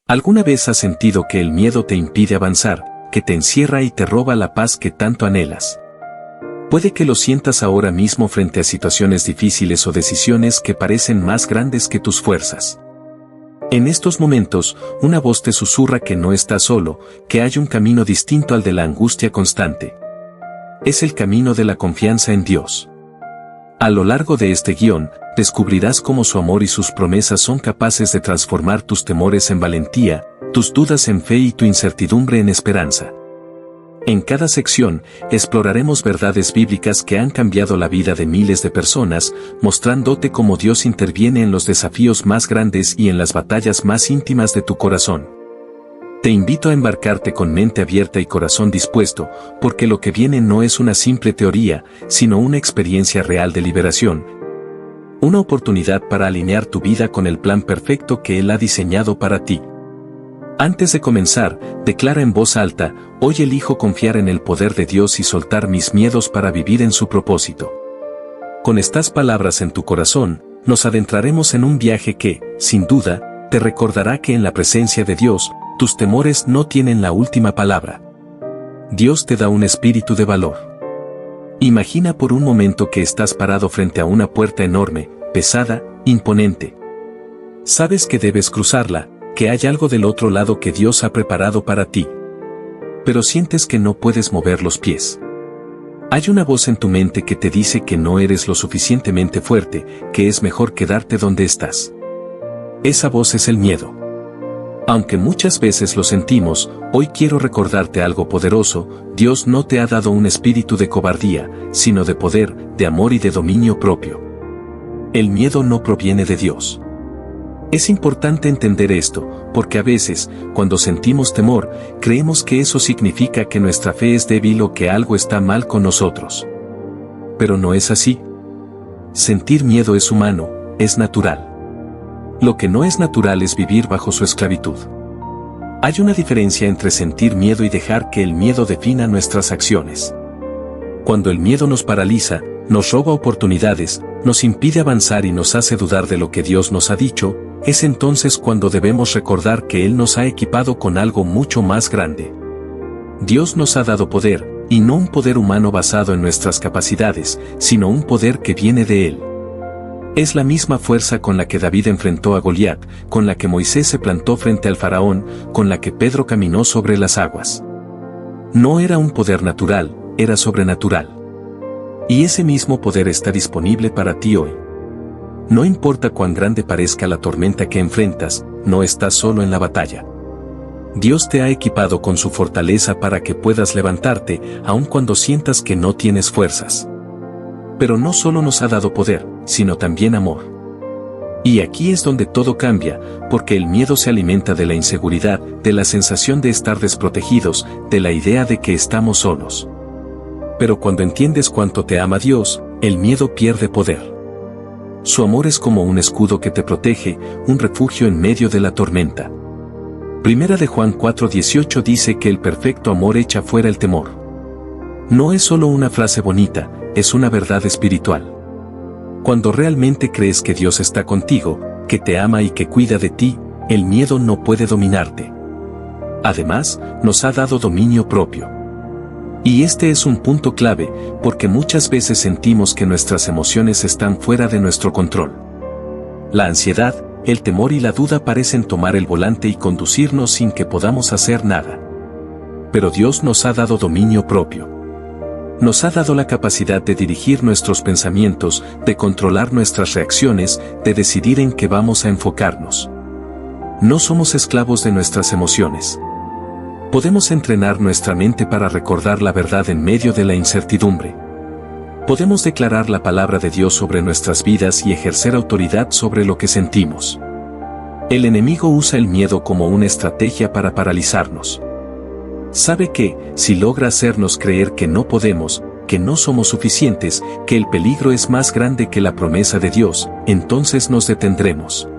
¿Alguna vez has sentido que el miedo te impide avanzar, que te encierra y te roba la paz que tanto anhelas? Puede que lo sientas ahora mismo frente a situaciones difíciles o decisiones que parecen más grandes que tus fuerzas. En estos momentos, una voz te susurra que no estás solo, que hay un camino distinto al de la angustia constante. Es el camino de la confianza en Dios. A lo largo de este guión, descubrirás cómo su amor y sus promesas son capaces de transformar tus temores en valentía, tus dudas en fe y tu incertidumbre en esperanza. En cada sección, exploraremos verdades bíblicas que han cambiado la vida de miles de personas, mostrándote cómo Dios interviene en los desafíos más grandes y en las batallas más íntimas de tu corazón. Te invito a embarcarte con mente abierta y corazón dispuesto, porque lo que viene no es una simple teoría, sino una experiencia real de liberación. Una oportunidad para alinear tu vida con el plan perfecto que Él ha diseñado para ti. Antes de comenzar, declara en voz alta: hoy elijo confiar en el poder de Dios y soltar mis miedos para vivir en su propósito. Con estas palabras en tu corazón, nos adentraremos en un viaje que, sin duda, te recordará que en la presencia de Dios, tus temores no tienen la última palabra. Dios te da un espíritu de valor. Imagina por un momento que estás parado frente a una puerta enorme, pesada, imponente. Sabes que debes cruzarla, que hay algo del otro lado que Dios ha preparado para ti. Pero sientes que no puedes mover los pies. Hay una voz en tu mente que te dice que no eres lo suficientemente fuerte, que es mejor quedarte donde estás. Esa voz es el miedo. Aunque muchas veces lo sentimos, hoy quiero recordarte algo poderoso: Dios no te ha dado un espíritu de cobardía, sino de poder, de amor y de dominio propio. El miedo no proviene de Dios. Es importante entender esto, porque a veces, cuando sentimos temor, creemos que eso significa que nuestra fe es débil o que algo está mal con nosotros. Pero no es así. Sentir miedo es humano, es natural. Lo que no es natural es vivir bajo su esclavitud. Hay una diferencia entre sentir miedo y dejar que el miedo defina nuestras acciones. Cuando el miedo nos paraliza, nos roba oportunidades, nos impide avanzar y nos hace dudar de lo que Dios nos ha dicho, es entonces cuando debemos recordar que Él nos ha equipado con algo mucho más grande. Dios nos ha dado poder, y no un poder humano basado en nuestras capacidades, sino un poder que viene de Él. Es la misma fuerza con la que David enfrentó a Goliat, con la que Moisés se plantó frente al faraón, con la que Pedro caminó sobre las aguas. No era un poder natural, era sobrenatural. Y ese mismo poder está disponible para ti hoy. No importa cuán grande parezca la tormenta que enfrentas, no estás solo en la batalla. Dios te ha equipado con su fortaleza para que puedas levantarte, aun cuando sientas que no tienes fuerzas. Pero no solo nos ha dado poder, sino también amor. Y aquí es donde todo cambia, porque el miedo se alimenta de la inseguridad, de la sensación de estar desprotegidos, de la idea de que estamos solos. Pero cuando entiendes cuánto te ama Dios, el miedo pierde poder. Su amor es como un escudo que te protege, un refugio en medio de la tormenta. Primera de Juan 4:18 dice que el perfecto amor echa fuera el temor. No es solo una frase bonita, es una verdad espiritual. Cuando realmente crees que Dios está contigo, que te ama y que cuida de ti, el miedo no puede dominarte. Además, nos ha dado dominio propio. Y este es un punto clave, porque muchas veces sentimos que nuestras emociones están fuera de nuestro control. La ansiedad, el temor y la duda parecen tomar el volante y conducirnos sin que podamos hacer nada. Pero Dios nos ha dado dominio propio. Nos ha dado la capacidad de dirigir nuestros pensamientos, de controlar nuestras reacciones, de decidir en qué vamos a enfocarnos. No somos esclavos de nuestras emociones. Podemos entrenar nuestra mente para recordar la verdad en medio de la incertidumbre. Podemos declarar la palabra de Dios sobre nuestras vidas y ejercer autoridad sobre lo que sentimos. El enemigo usa el miedo como una estrategia para paralizarnos. Sabe que, si logra hacernos creer que no podemos, que no somos suficientes, que el peligro es más grande que la promesa de Dios, entonces nos detendremos.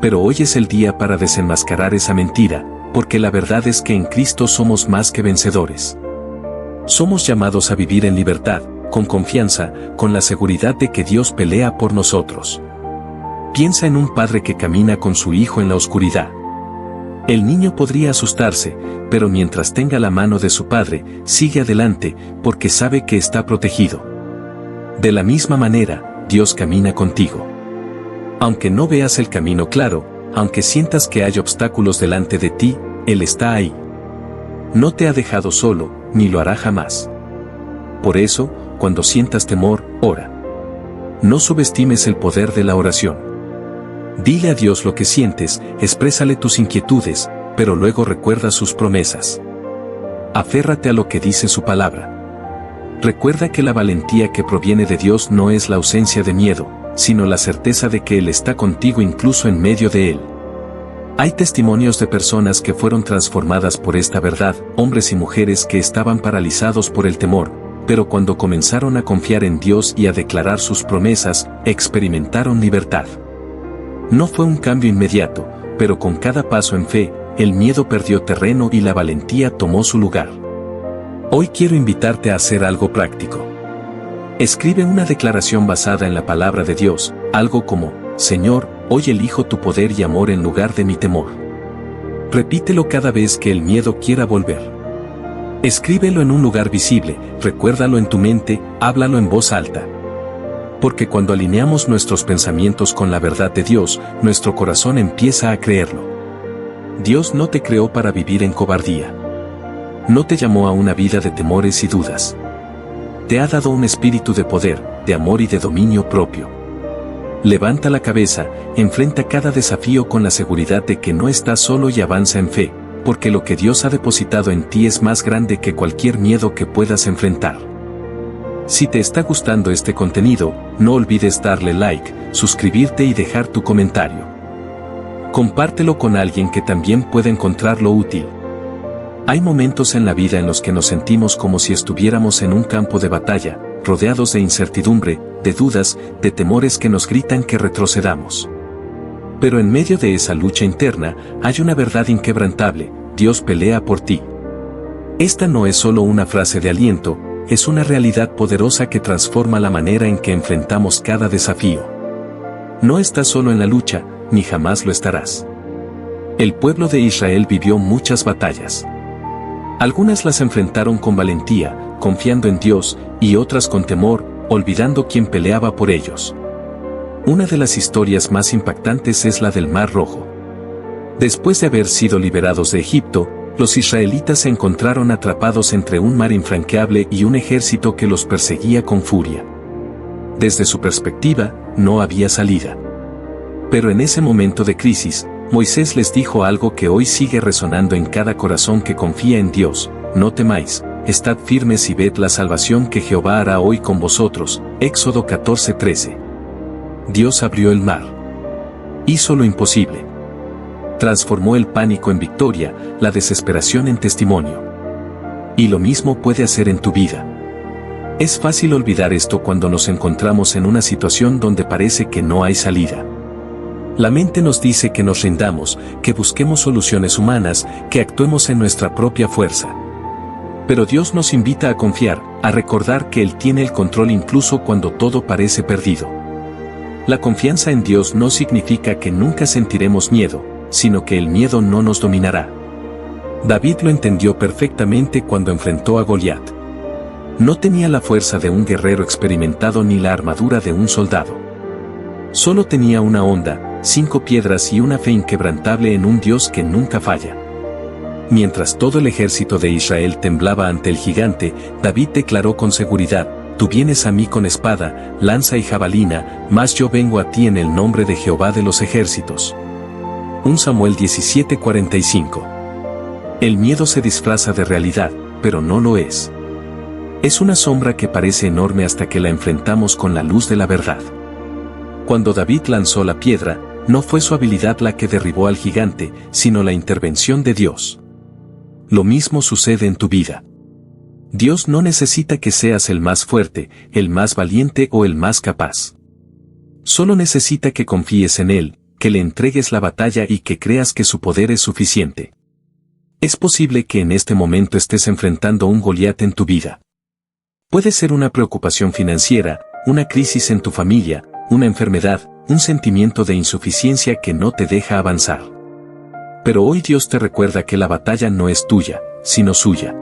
Pero hoy es el día para desenmascarar esa mentira, porque la verdad es que en Cristo somos más que vencedores. Somos llamados a vivir en libertad, con confianza, con la seguridad de que Dios pelea por nosotros. Piensa en un padre que camina con su hijo en la oscuridad. El niño podría asustarse, pero mientras tenga la mano de su padre, sigue adelante, porque sabe que está protegido. De la misma manera, Dios camina contigo. Aunque no veas el camino claro, aunque sientas que hay obstáculos delante de ti, Él está ahí. No te ha dejado solo, ni lo hará jamás. Por eso, cuando sientas temor, ora. No subestimes el poder de la oración. Dile a Dios lo que sientes, exprésale tus inquietudes, pero luego recuerda sus promesas. Aférrate a lo que dice su palabra. Recuerda que la valentía que proviene de Dios no es la ausencia de miedo, sino la certeza de que Él está contigo incluso en medio de él. Hay testimonios de personas que fueron transformadas por esta verdad, hombres y mujeres que estaban paralizados por el temor, pero cuando comenzaron a confiar en Dios y a declarar sus promesas, experimentaron libertad. No fue un cambio inmediato, pero con cada paso en fe, el miedo perdió terreno y la valentía tomó su lugar. Hoy quiero invitarte a hacer algo práctico. Escribe una declaración basada en la palabra de Dios, algo como, Señor, hoy elijo tu poder y amor en lugar de mi temor. Repítelo cada vez que el miedo quiera volver. Escríbelo en un lugar visible, recuérdalo en tu mente, háblalo en voz alta. Porque cuando alineamos nuestros pensamientos con la verdad de Dios, nuestro corazón empieza a creerlo. Dios no te creó para vivir en cobardía. No te llamó a una vida de temores y dudas. Te ha dado un espíritu de poder, de amor y de dominio propio. Levanta la cabeza, enfrenta cada desafío con la seguridad de que no estás solo y avanza en fe, porque lo que Dios ha depositado en ti es más grande que cualquier miedo que puedas enfrentar. Si te está gustando este contenido, no olvides darle like, suscribirte y dejar tu comentario. Compártelo con alguien que también pueda encontrarlo útil. Hay momentos en la vida en los que nos sentimos como si estuviéramos en un campo de batalla, rodeados de incertidumbre, de dudas, de temores que nos gritan que retrocedamos. Pero en medio de esa lucha interna, hay una verdad inquebrantable: Dios pelea por ti. Esta no es solo una frase de aliento, es una realidad poderosa que transforma la manera en que enfrentamos cada desafío. No estás solo en la lucha, ni jamás lo estarás. El pueblo de Israel vivió muchas batallas. Algunas las enfrentaron con valentía, confiando en Dios, y otras con temor, olvidando quién peleaba por ellos. Una de las historias más impactantes es la del Mar Rojo. Después de haber sido liberados de Egipto, los israelitas se encontraron atrapados entre un mar infranqueable y un ejército que los perseguía con furia. Desde su perspectiva, no había salida. Pero en ese momento de crisis, Moisés les dijo algo que hoy sigue resonando en cada corazón que confía en Dios: no temáis, estad firmes y ved la salvación que Jehová hará hoy con vosotros. Éxodo 14:13. Dios abrió el mar. Hizo lo imposible. Transformó el pánico en victoria, la desesperación en testimonio. Y lo mismo puede hacer en tu vida. Es fácil olvidar esto cuando nos encontramos en una situación donde parece que no hay salida. La mente nos dice que nos rindamos, que busquemos soluciones humanas, que actuemos en nuestra propia fuerza. Pero Dios nos invita a confiar, a recordar que Él tiene el control incluso cuando todo parece perdido. La confianza en Dios no significa que nunca sentiremos miedo, sino que el miedo no nos dominará. David lo entendió perfectamente cuando enfrentó a Goliat. No tenía la fuerza de un guerrero experimentado ni la armadura de un soldado. Solo tenía una honda, 5 piedras y una fe inquebrantable en un Dios que nunca falla. Mientras todo el ejército de Israel temblaba ante el gigante, David declaró con seguridad: tú vienes a mí con espada, lanza y jabalina, mas yo vengo a ti en el nombre de Jehová de los ejércitos. 1 Samuel 17:45. El miedo se disfraza de realidad, pero no lo es. Es una sombra que parece enorme hasta que la enfrentamos con la luz de la verdad. Cuando David lanzó la piedra, no fue su habilidad la que derribó al gigante, sino la intervención de Dios. Lo mismo sucede en tu vida. Dios no necesita que seas el más fuerte, el más valiente o el más capaz. Solo necesita que confíes en Él, que le entregues la batalla y que creas que su poder es suficiente. Es posible que en este momento estés enfrentando un Goliat en tu vida. Puede ser una preocupación financiera, una crisis en tu familia, una enfermedad, un sentimiento de insuficiencia que no te deja avanzar. Pero hoy Dios te recuerda que la batalla no es tuya, sino suya.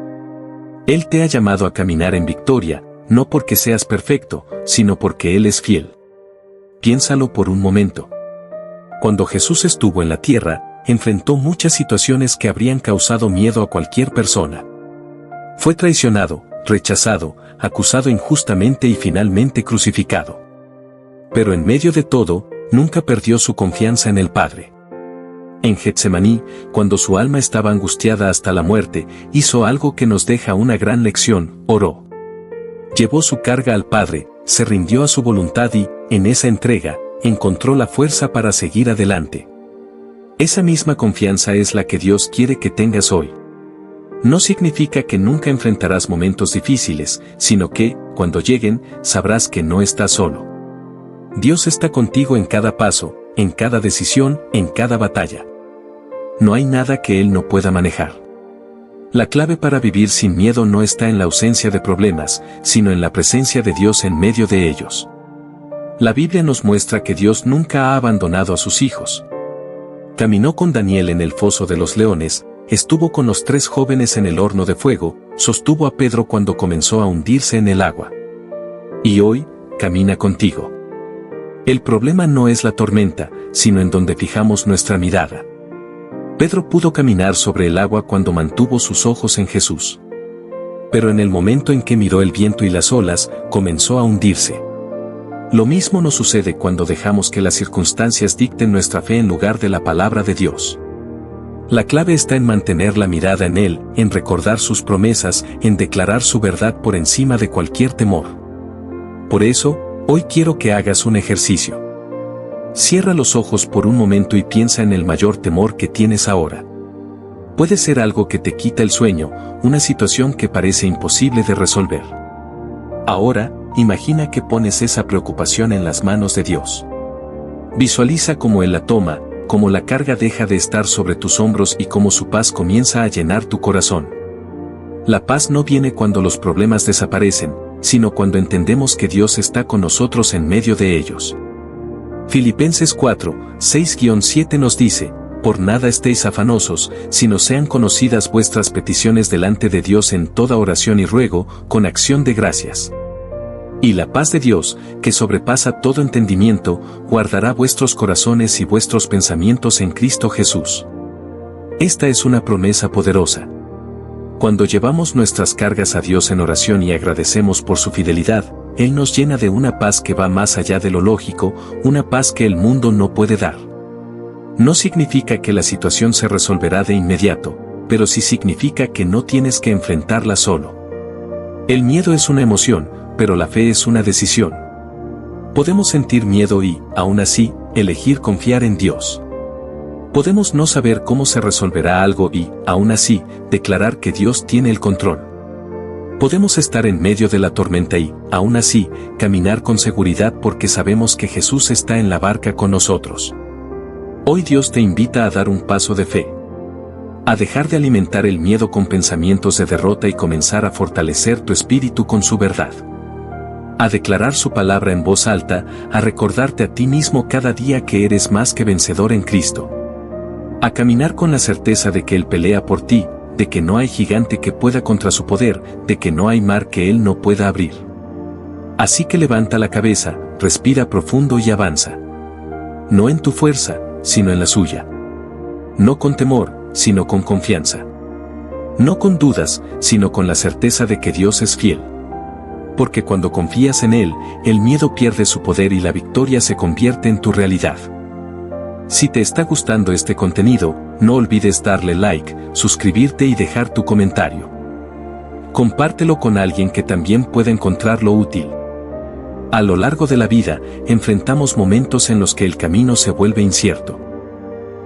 Él te ha llamado a caminar en victoria, no porque seas perfecto, sino porque Él es fiel. Piénsalo por un momento. Cuando Jesús estuvo en la tierra, enfrentó muchas situaciones que habrían causado miedo a cualquier persona. Fue traicionado, rechazado, acusado injustamente y finalmente crucificado. Pero en medio de todo, nunca perdió su confianza en el Padre. En Getsemaní, cuando su alma estaba angustiada hasta la muerte, hizo algo que nos deja una gran lección: oró. Llevó su carga al Padre, se rindió a su voluntad y, en esa entrega, encontró la fuerza para seguir adelante. Esa misma confianza es la que Dios quiere que tengas hoy. No significa que nunca enfrentarás momentos difíciles, sino que, cuando lleguen, sabrás que no estás solo. Dios está contigo en cada paso, en cada decisión, en cada batalla. No hay nada que Él no pueda manejar. La clave para vivir sin miedo no está en la ausencia de problemas, sino en la presencia de Dios en medio de ellos. La Biblia nos muestra que Dios nunca ha abandonado a sus hijos. Caminó con Daniel en el foso de los leones, estuvo con los 3 jóvenes en el horno de fuego, sostuvo a Pedro cuando comenzó a hundirse en el agua. Y hoy, camina contigo. El problema no es la tormenta, sino en donde fijamos nuestra mirada. Pedro pudo caminar sobre el agua cuando mantuvo sus ojos en Jesús. Pero en el momento en que miró el viento y las olas, comenzó a hundirse. Lo mismo nos sucede cuando dejamos que las circunstancias dicten nuestra fe en lugar de la palabra de Dios. La clave está en mantener la mirada en Él, en recordar sus promesas, en declarar su verdad por encima de cualquier temor. Por eso, hoy quiero que hagas un ejercicio. Cierra los ojos por un momento y piensa en el mayor temor que tienes ahora. Puede ser algo que te quita el sueño, una situación que parece imposible de resolver. Ahora, imagina que pones esa preocupación en las manos de Dios. Visualiza cómo Él la toma, cómo la carga deja de estar sobre tus hombros y cómo su paz comienza a llenar tu corazón. La paz no viene cuando los problemas desaparecen, sino cuando entendemos que Dios está con nosotros en medio de ellos. Filipenses 4, 6-7 nos dice: por nada estéis afanosos, sino sean conocidas vuestras peticiones delante de Dios en toda oración y ruego, con acción de gracias. Y la paz de Dios, que sobrepasa todo entendimiento, guardará vuestros corazones y vuestros pensamientos en Cristo Jesús. Esta es una promesa poderosa. Cuando llevamos nuestras cargas a Dios en oración y agradecemos por su fidelidad, Él nos llena de una paz que va más allá de lo lógico, una paz que el mundo no puede dar. No significa que la situación se resolverá de inmediato, pero sí significa que no tienes que enfrentarla solo. El miedo es una emoción, pero la fe es una decisión. Podemos sentir miedo y, aún así, elegir confiar en Dios. Podemos no saber cómo se resolverá algo y, aún así, declarar que Dios tiene el control. Podemos estar en medio de la tormenta y, aún así, caminar con seguridad porque sabemos que Jesús está en la barca con nosotros. Hoy Dios te invita a dar un paso de fe. A dejar de alimentar el miedo con pensamientos de derrota y comenzar a fortalecer tu espíritu con su verdad. A declarar su palabra en voz alta, a recordarte a ti mismo cada día que eres más que vencedor en Cristo. A caminar con la certeza de que Él pelea por ti, de que no hay gigante que pueda contra su poder, de que no hay mar que Él no pueda abrir. Así que levanta la cabeza, respira profundo y avanza. No en tu fuerza, sino en la suya. No con temor, sino con confianza. No con dudas, sino con la certeza de que Dios es fiel. Porque cuando confías en Él, el miedo pierde su poder y la victoria se convierte en tu realidad. Si te está gustando este contenido, no olvides darle like, suscribirte y dejar tu comentario. Compártelo con alguien que también pueda encontrarlo útil. A lo largo de la vida, enfrentamos momentos en los que el camino se vuelve incierto.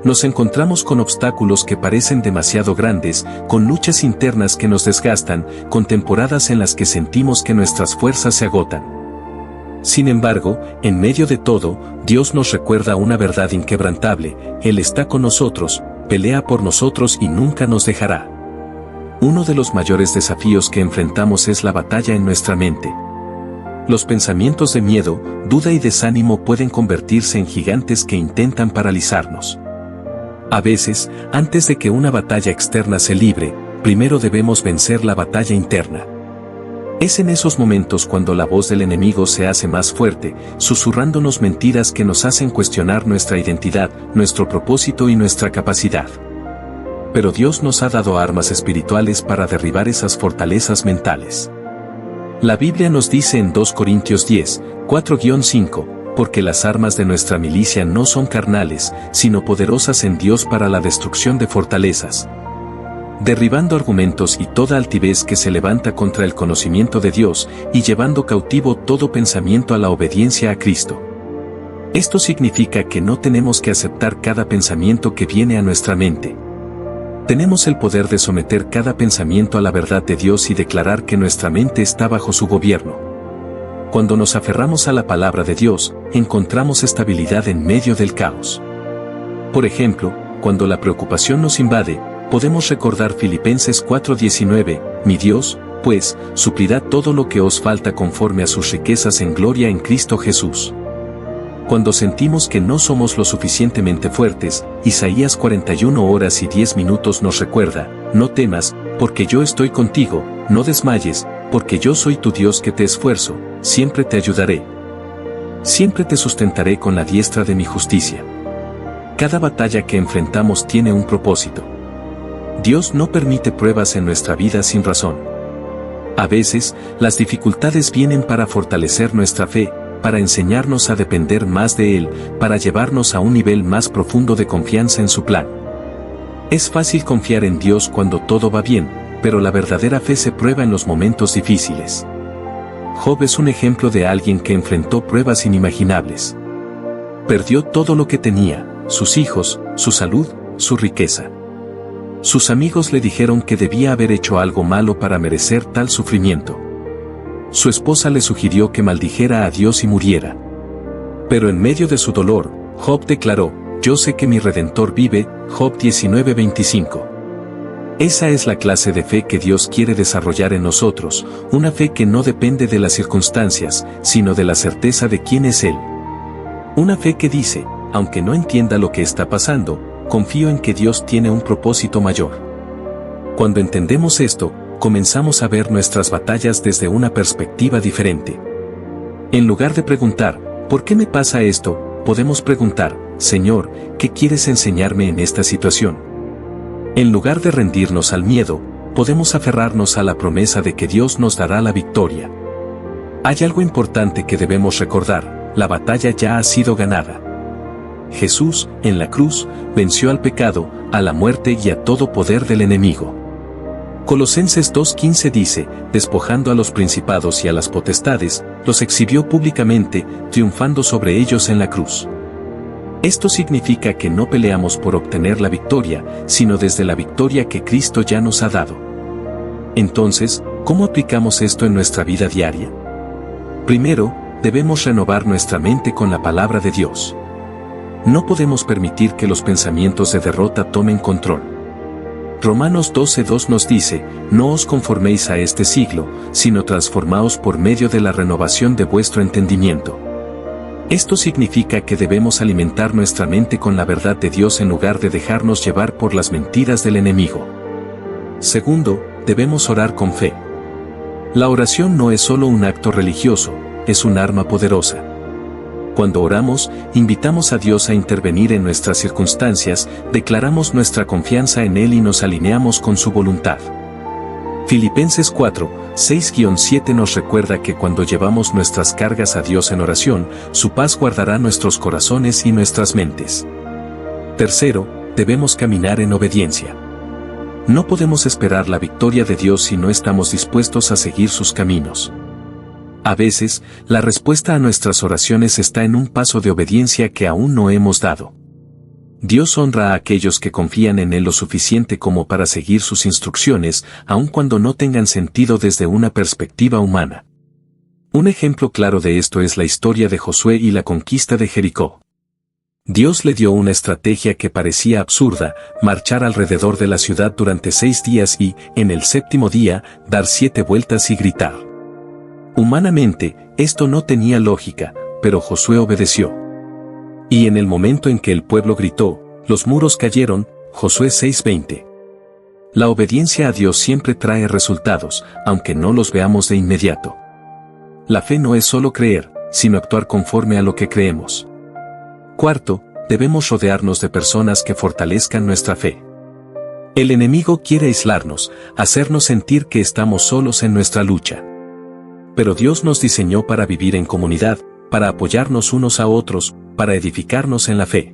Nos encontramos con obstáculos que parecen demasiado grandes, con luchas internas que nos desgastan, con temporadas en las que sentimos que nuestras fuerzas se agotan. Sin embargo, en medio de todo, Dios nos recuerda una verdad inquebrantable: Él está con nosotros, pelea por nosotros y nunca nos dejará. Uno de los mayores desafíos que enfrentamos es la batalla en nuestra mente. Los pensamientos de miedo, duda y desánimo pueden convertirse en gigantes que intentan paralizarnos. A veces, antes de que una batalla externa se libre, primero debemos vencer la batalla interna. Es en esos momentos cuando la voz del enemigo se hace más fuerte, susurrándonos mentiras que nos hacen cuestionar nuestra identidad, nuestro propósito y nuestra capacidad. Pero Dios nos ha dado armas espirituales para derribar esas fortalezas mentales. La Biblia nos dice en 2 Corintios 10, 4-5, porque las armas de nuestra milicia no son carnales, sino poderosas en Dios para la destrucción de fortalezas, derribando argumentos y toda altivez que se levanta contra el conocimiento de Dios, y llevando cautivo todo pensamiento a la obediencia a Cristo. Esto significa que no tenemos que aceptar cada pensamiento que viene a nuestra mente. Tenemos el poder de someter cada pensamiento a la verdad de Dios y declarar que nuestra mente está bajo su gobierno. Cuando nos aferramos a la palabra de Dios, encontramos estabilidad en medio del caos. Por ejemplo, cuando la preocupación nos invade, podemos recordar Filipenses 4:19, mi Dios, pues, suplirá todo lo que os falta conforme a sus riquezas en gloria en Cristo Jesús. Cuando sentimos que no somos lo suficientemente fuertes, Isaías 41:10 nos recuerda, no temas, porque yo estoy contigo, no desmayes, porque yo soy tu Dios que te esfuerzo, siempre te ayudaré. Siempre te sustentaré con la diestra de mi justicia. Cada batalla que enfrentamos tiene un propósito. Dios no permite pruebas en nuestra vida sin razón. A veces, las dificultades vienen para fortalecer nuestra fe, para enseñarnos a depender más de Él, para llevarnos a un nivel más profundo de confianza en su plan. Es fácil confiar en Dios cuando todo va bien, pero la verdadera fe se prueba en los momentos difíciles. Job es un ejemplo de alguien que enfrentó pruebas inimaginables. Perdió todo lo que tenía, sus hijos, su salud, su riqueza. Sus amigos le dijeron que debía haber hecho algo malo para merecer tal sufrimiento. Su esposa le sugirió que maldijera a Dios y muriera. Pero en medio de su dolor, Job declaró, yo sé que mi Redentor vive, Job 19:25. Esa es la clase de fe que Dios quiere desarrollar en nosotros, una fe que no depende de las circunstancias, sino de la certeza de quién es Él. Una fe que dice, aunque no entienda lo que está pasando, confío en que Dios tiene un propósito mayor. Cuando entendemos esto, comenzamos a ver nuestras batallas desde una perspectiva diferente. En lugar de preguntar, ¿por qué me pasa esto?, podemos preguntar, Señor, ¿qué quieres enseñarme en esta situación? En lugar de rendirnos al miedo, podemos aferrarnos a la promesa de que Dios nos dará la victoria. Hay algo importante que debemos recordar, la batalla ya ha sido ganada. Jesús, en la cruz, venció al pecado, a la muerte y a todo poder del enemigo. Colosenses 2:15 dice, despojando a los principados y a las potestades, los exhibió públicamente, triunfando sobre ellos en la cruz. Esto significa que no peleamos por obtener la victoria, sino desde la victoria que Cristo ya nos ha dado. Entonces, ¿cómo aplicamos esto en nuestra vida diaria? Primero, debemos renovar nuestra mente con la palabra de Dios. No podemos permitir que los pensamientos de derrota tomen control. Romanos 12:2 nos dice, no os conforméis a este siglo, sino transformaos por medio de la renovación de vuestro entendimiento. Esto significa que debemos alimentar nuestra mente con la verdad de Dios en lugar de dejarnos llevar por las mentiras del enemigo. Segundo, debemos orar con fe. La oración no es solo un acto religioso, es un arma poderosa. Cuando oramos, invitamos a Dios a intervenir en nuestras circunstancias, declaramos nuestra confianza en Él y nos alineamos con su voluntad. Filipenses 4:6-7 nos recuerda que cuando llevamos nuestras cargas a Dios en oración, su paz guardará nuestros corazones y nuestras mentes. Tercero, debemos caminar en obediencia. No podemos esperar la victoria de Dios si no estamos dispuestos a seguir sus caminos. A veces, la respuesta a nuestras oraciones está en un paso de obediencia que aún no hemos dado. Dios honra a aquellos que confían en Él lo suficiente como para seguir sus instrucciones, aun cuando no tengan sentido desde una perspectiva humana. Un ejemplo claro de esto es la historia de Josué y la conquista de Jericó. Dios le dio una estrategia que parecía absurda, marchar alrededor de la ciudad durante 6 días y, en el 7º día, dar 7 vueltas y gritar. Humanamente, esto no tenía lógica, pero Josué obedeció. Y en el momento en que el pueblo gritó, Los muros cayeron, Josué 6:20. La obediencia a Dios siempre trae resultados, aunque no los veamos de inmediato. La fe no es solo creer, sino actuar conforme a lo que creemos. Cuarto, debemos rodearnos de personas que fortalezcan nuestra fe. El enemigo quiere aislarnos, hacernos sentir que estamos solos en nuestra lucha. Pero Dios nos diseñó para vivir en comunidad, para apoyarnos unos a otros, para edificarnos en la fe.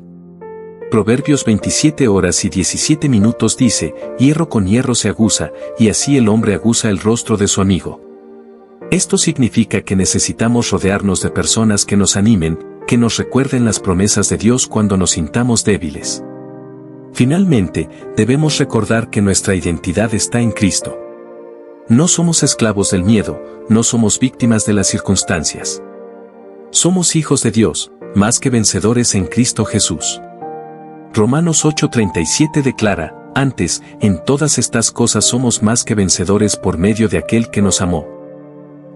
Proverbios 27:17 dice, hierro con hierro se aguza, y así el hombre aguza el rostro de su amigo. Esto significa que necesitamos rodearnos de personas que nos animen, que nos recuerden las promesas de Dios cuando nos sintamos débiles. Finalmente, debemos recordar que nuestra identidad está en Cristo. No somos esclavos del miedo, no somos víctimas de las circunstancias. Somos hijos de Dios, más que vencedores en Cristo Jesús. Romanos 8:37 declara, antes, en todas estas cosas somos más que vencedores por medio de aquel que nos amó.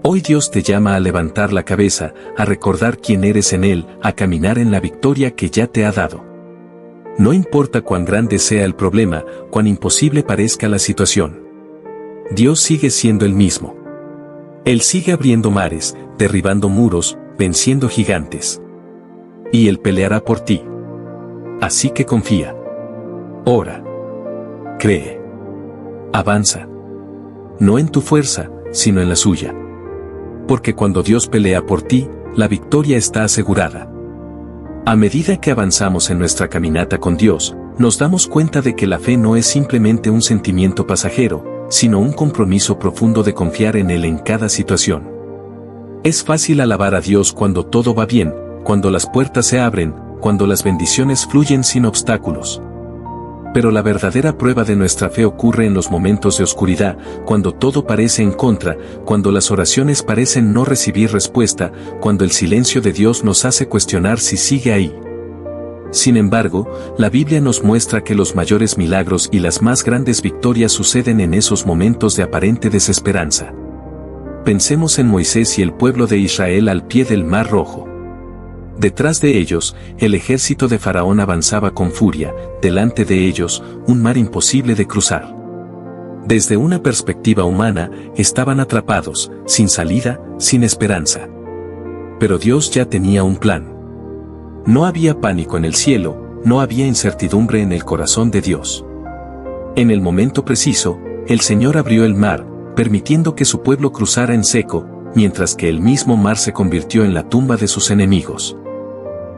Hoy Dios te llama a levantar la cabeza, a recordar quién eres en Él, a caminar en la victoria que ya te ha dado. No importa cuán grande sea el problema, cuán imposible parezca la situación. Dios sigue siendo el mismo. Él sigue abriendo mares, derribando muros, venciendo gigantes. Y Él peleará por ti. Así que confía. Ora. Cree. Avanza. No en tu fuerza, sino en la suya. Porque cuando Dios pelea por ti, la victoria está asegurada. A medida que avanzamos en nuestra caminata con Dios, nos damos cuenta de que la fe no es simplemente un sentimiento pasajero, sino un compromiso profundo de confiar en Él en cada situación. Es fácil alabar a Dios cuando todo va bien, cuando las puertas se abren, cuando las bendiciones fluyen sin obstáculos. Pero la verdadera prueba de nuestra fe ocurre en los momentos de oscuridad, cuando todo parece en contra, cuando las oraciones parecen no recibir respuesta, cuando el silencio de Dios nos hace cuestionar si sigue ahí. Sin embargo, la Biblia nos muestra que los mayores milagros y las más grandes victorias suceden en esos momentos de aparente desesperanza. Pensemos en Moisés y el pueblo de Israel al pie del Mar Rojo. Detrás de ellos, el ejército de Faraón avanzaba con furia, delante de ellos, un mar imposible de cruzar. Desde una perspectiva humana, estaban atrapados, sin salida, sin esperanza. Pero Dios ya tenía un plan. No había pánico en el cielo, no había incertidumbre en el corazón de Dios. En el momento preciso, el Señor abrió el mar, permitiendo que su pueblo cruzara en seco, mientras que el mismo mar se convirtió en la tumba de sus enemigos.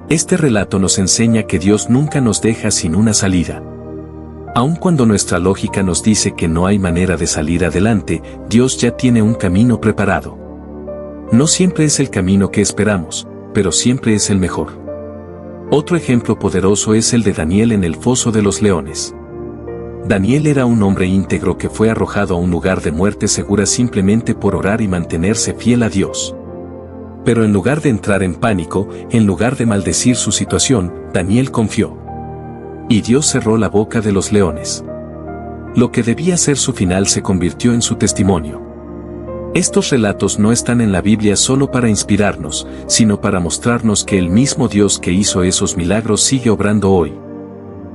Este relato nos enseña que Dios nunca nos deja sin una salida. Aun cuando nuestra lógica nos dice que no hay manera de salir adelante, Dios ya tiene un camino preparado. No siempre es el camino que esperamos, pero siempre es el mejor. Otro ejemplo poderoso es el de Daniel en el foso de los leones. Daniel era un hombre íntegro que fue arrojado a un lugar de muerte segura simplemente por orar y mantenerse fiel a Dios. Pero en lugar de entrar en pánico, en lugar de maldecir su situación, Daniel confió. Y Dios cerró la boca de los leones. Lo que debía ser su final se convirtió en su testimonio. Estos relatos no están en la Biblia solo para inspirarnos, sino para mostrarnos que el mismo Dios que hizo esos milagros sigue obrando hoy.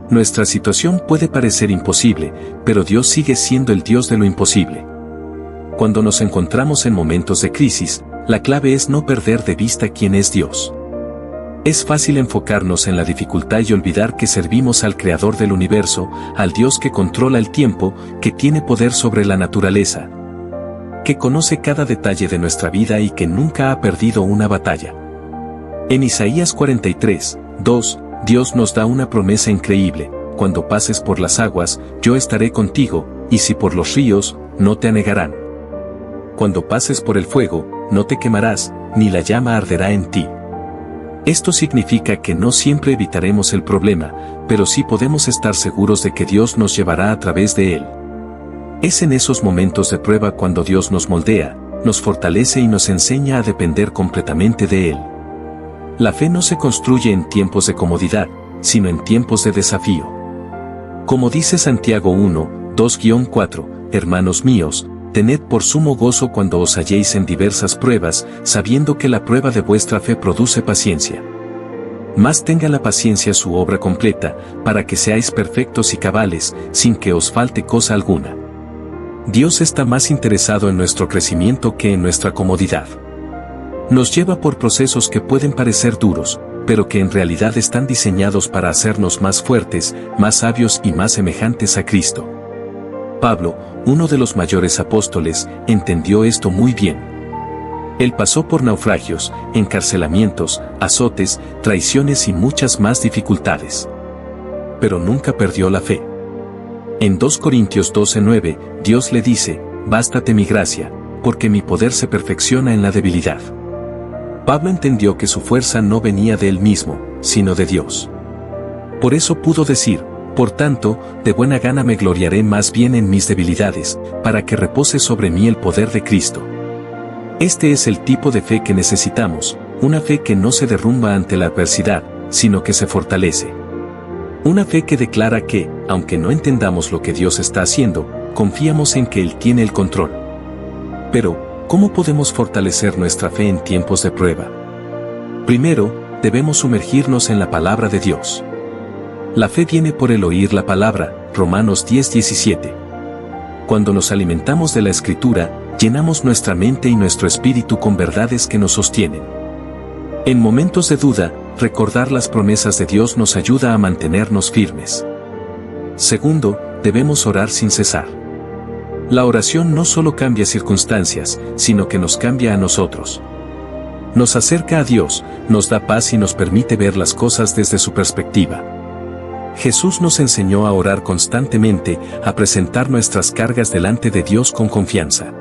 Nuestra situación puede parecer imposible, pero Dios sigue siendo el Dios de lo imposible. Cuando nos encontramos en momentos de crisis, la clave es no perder de vista quién es Dios. Es fácil enfocarnos en la dificultad y olvidar que servimos al Creador del universo, al Dios que controla el tiempo, que tiene poder sobre la naturaleza, que conoce cada detalle de nuestra vida y que nunca ha perdido una batalla. En Isaías 43:2, Dios nos da una promesa increíble: cuando pases por las aguas, yo estaré contigo, y si por los ríos, no te anegarán. Cuando pases por el fuego, no te quemarás, ni la llama arderá en ti. Esto significa que no siempre evitaremos el problema, pero sí podemos estar seguros de que Dios nos llevará a través de él. Es en esos momentos de prueba cuando Dios nos moldea, nos fortalece y nos enseña a depender completamente de Él. La fe no se construye en tiempos de comodidad, sino en tiempos de desafío. Como dice Santiago 1:2-4, hermanos míos, tened por sumo gozo cuando os halléis en diversas pruebas, sabiendo que la prueba de vuestra fe produce paciencia. Mas tenga la paciencia su obra completa, para que seáis perfectos y cabales, sin que os falte cosa alguna. Dios está más interesado en nuestro crecimiento que en nuestra comodidad. Nos lleva por procesos que pueden parecer duros, pero que en realidad están diseñados para hacernos más fuertes, más sabios y más semejantes a Cristo. Pablo, uno de los mayores apóstoles, entendió esto muy bien. Él pasó por naufragios, encarcelamientos, azotes, traiciones y muchas más dificultades. Pero nunca perdió la fe. En 2 Corintios 12:9, Dios le dice, «Bástate mi gracia, porque mi poder se perfecciona en la debilidad». Pablo entendió que su fuerza no venía de él mismo, sino de Dios. Por eso pudo decir, «Por tanto, de buena gana me gloriaré más bien en mis debilidades, para que repose sobre mí el poder de Cristo». Este es el tipo de fe que necesitamos, una fe que no se derrumba ante la adversidad, sino que se fortalece. Una fe que declara que, aunque no entendamos lo que Dios está haciendo, confiamos en que Él tiene el control. Pero, ¿cómo podemos fortalecer nuestra fe en tiempos de prueba? Primero, debemos sumergirnos en la palabra de Dios. La fe viene por el oír la palabra, Romanos 10:17. Cuando nos alimentamos de la Escritura, llenamos nuestra mente y nuestro espíritu con verdades que nos sostienen. En momentos de duda, recordar las promesas de Dios nos ayuda a mantenernos firmes. Segundo, debemos orar sin cesar. La oración no solo cambia circunstancias, sino que nos cambia a nosotros. Nos acerca a Dios, nos da paz y nos permite ver las cosas desde su perspectiva. Jesús nos enseñó a orar constantemente, a presentar nuestras cargas delante de Dios con confianza.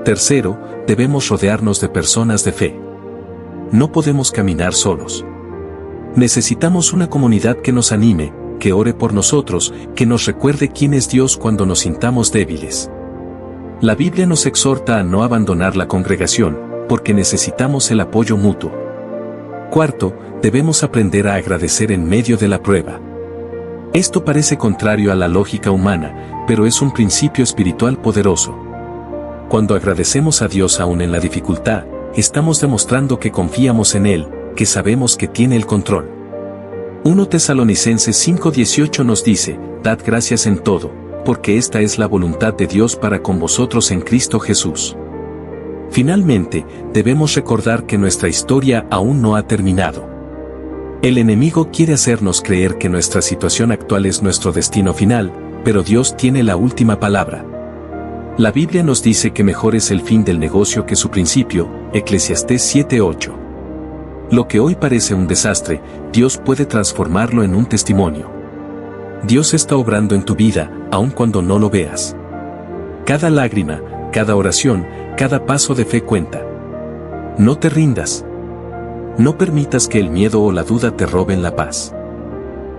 Tercero, debemos rodearnos de personas de fe. No podemos caminar solos. Necesitamos una comunidad que nos anime, que ore por nosotros, que nos recuerde quién es Dios cuando nos sintamos débiles. La Biblia nos exhorta a no abandonar la congregación, porque necesitamos el apoyo mutuo. Cuarto, debemos aprender a agradecer en medio de la prueba. Esto parece contrario a la lógica humana, pero es un principio espiritual poderoso. Cuando agradecemos a Dios aún en la dificultad, estamos demostrando que confiamos en Él, que sabemos que tiene el control. 1 Tesalonicenses 5:18 nos dice, «Dad gracias en todo, porque esta es la voluntad de Dios para con vosotros en Cristo Jesús». Finalmente, debemos recordar que nuestra historia aún no ha terminado. El enemigo quiere hacernos creer que nuestra situación actual es nuestro destino final, pero Dios tiene la última palabra. La Biblia nos dice que mejor es el fin del negocio que su principio, Eclesiastés 7:8. Lo que hoy parece un desastre, Dios puede transformarlo en un testimonio. Dios está obrando en tu vida, aun cuando no lo veas. Cada lágrima, cada oración, cada paso de fe cuenta. No te rindas. No permitas que el miedo o la duda te roben la paz.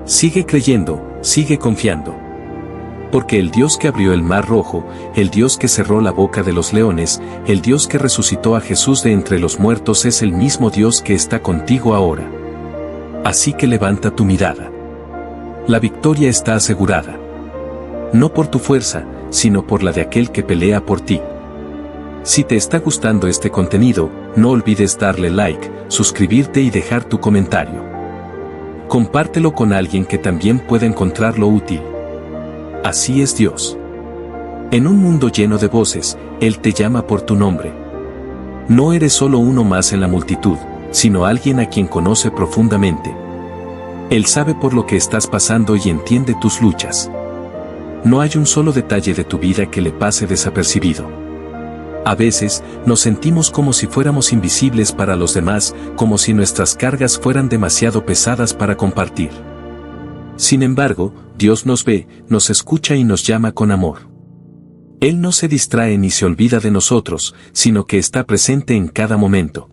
Sigue creyendo, sigue confiando. Porque el Dios que abrió el mar rojo, el Dios que cerró la boca de los leones, el Dios que resucitó a Jesús de entre los muertos es el mismo Dios que está contigo ahora. Así que levanta tu mirada. La victoria está asegurada. No por tu fuerza, sino por la de aquel que pelea por ti. Si te está gustando este contenido, no olvides darle like, suscribirte y dejar tu comentario. Compártelo con alguien que también pueda encontrarlo útil. Así es Dios. En un mundo lleno de voces, Él te llama por tu nombre. No eres solo uno más en la multitud, sino alguien a quien conoce profundamente. Él sabe por lo que estás pasando y entiende tus luchas. No hay un solo detalle de tu vida que le pase desapercibido. A veces, nos sentimos como si fuéramos invisibles para los demás, como si nuestras cargas fueran demasiado pesadas para compartir. Sin embargo, Dios nos ve, nos escucha y nos llama con amor. Él no se distrae ni se olvida de nosotros, sino que está presente en cada momento.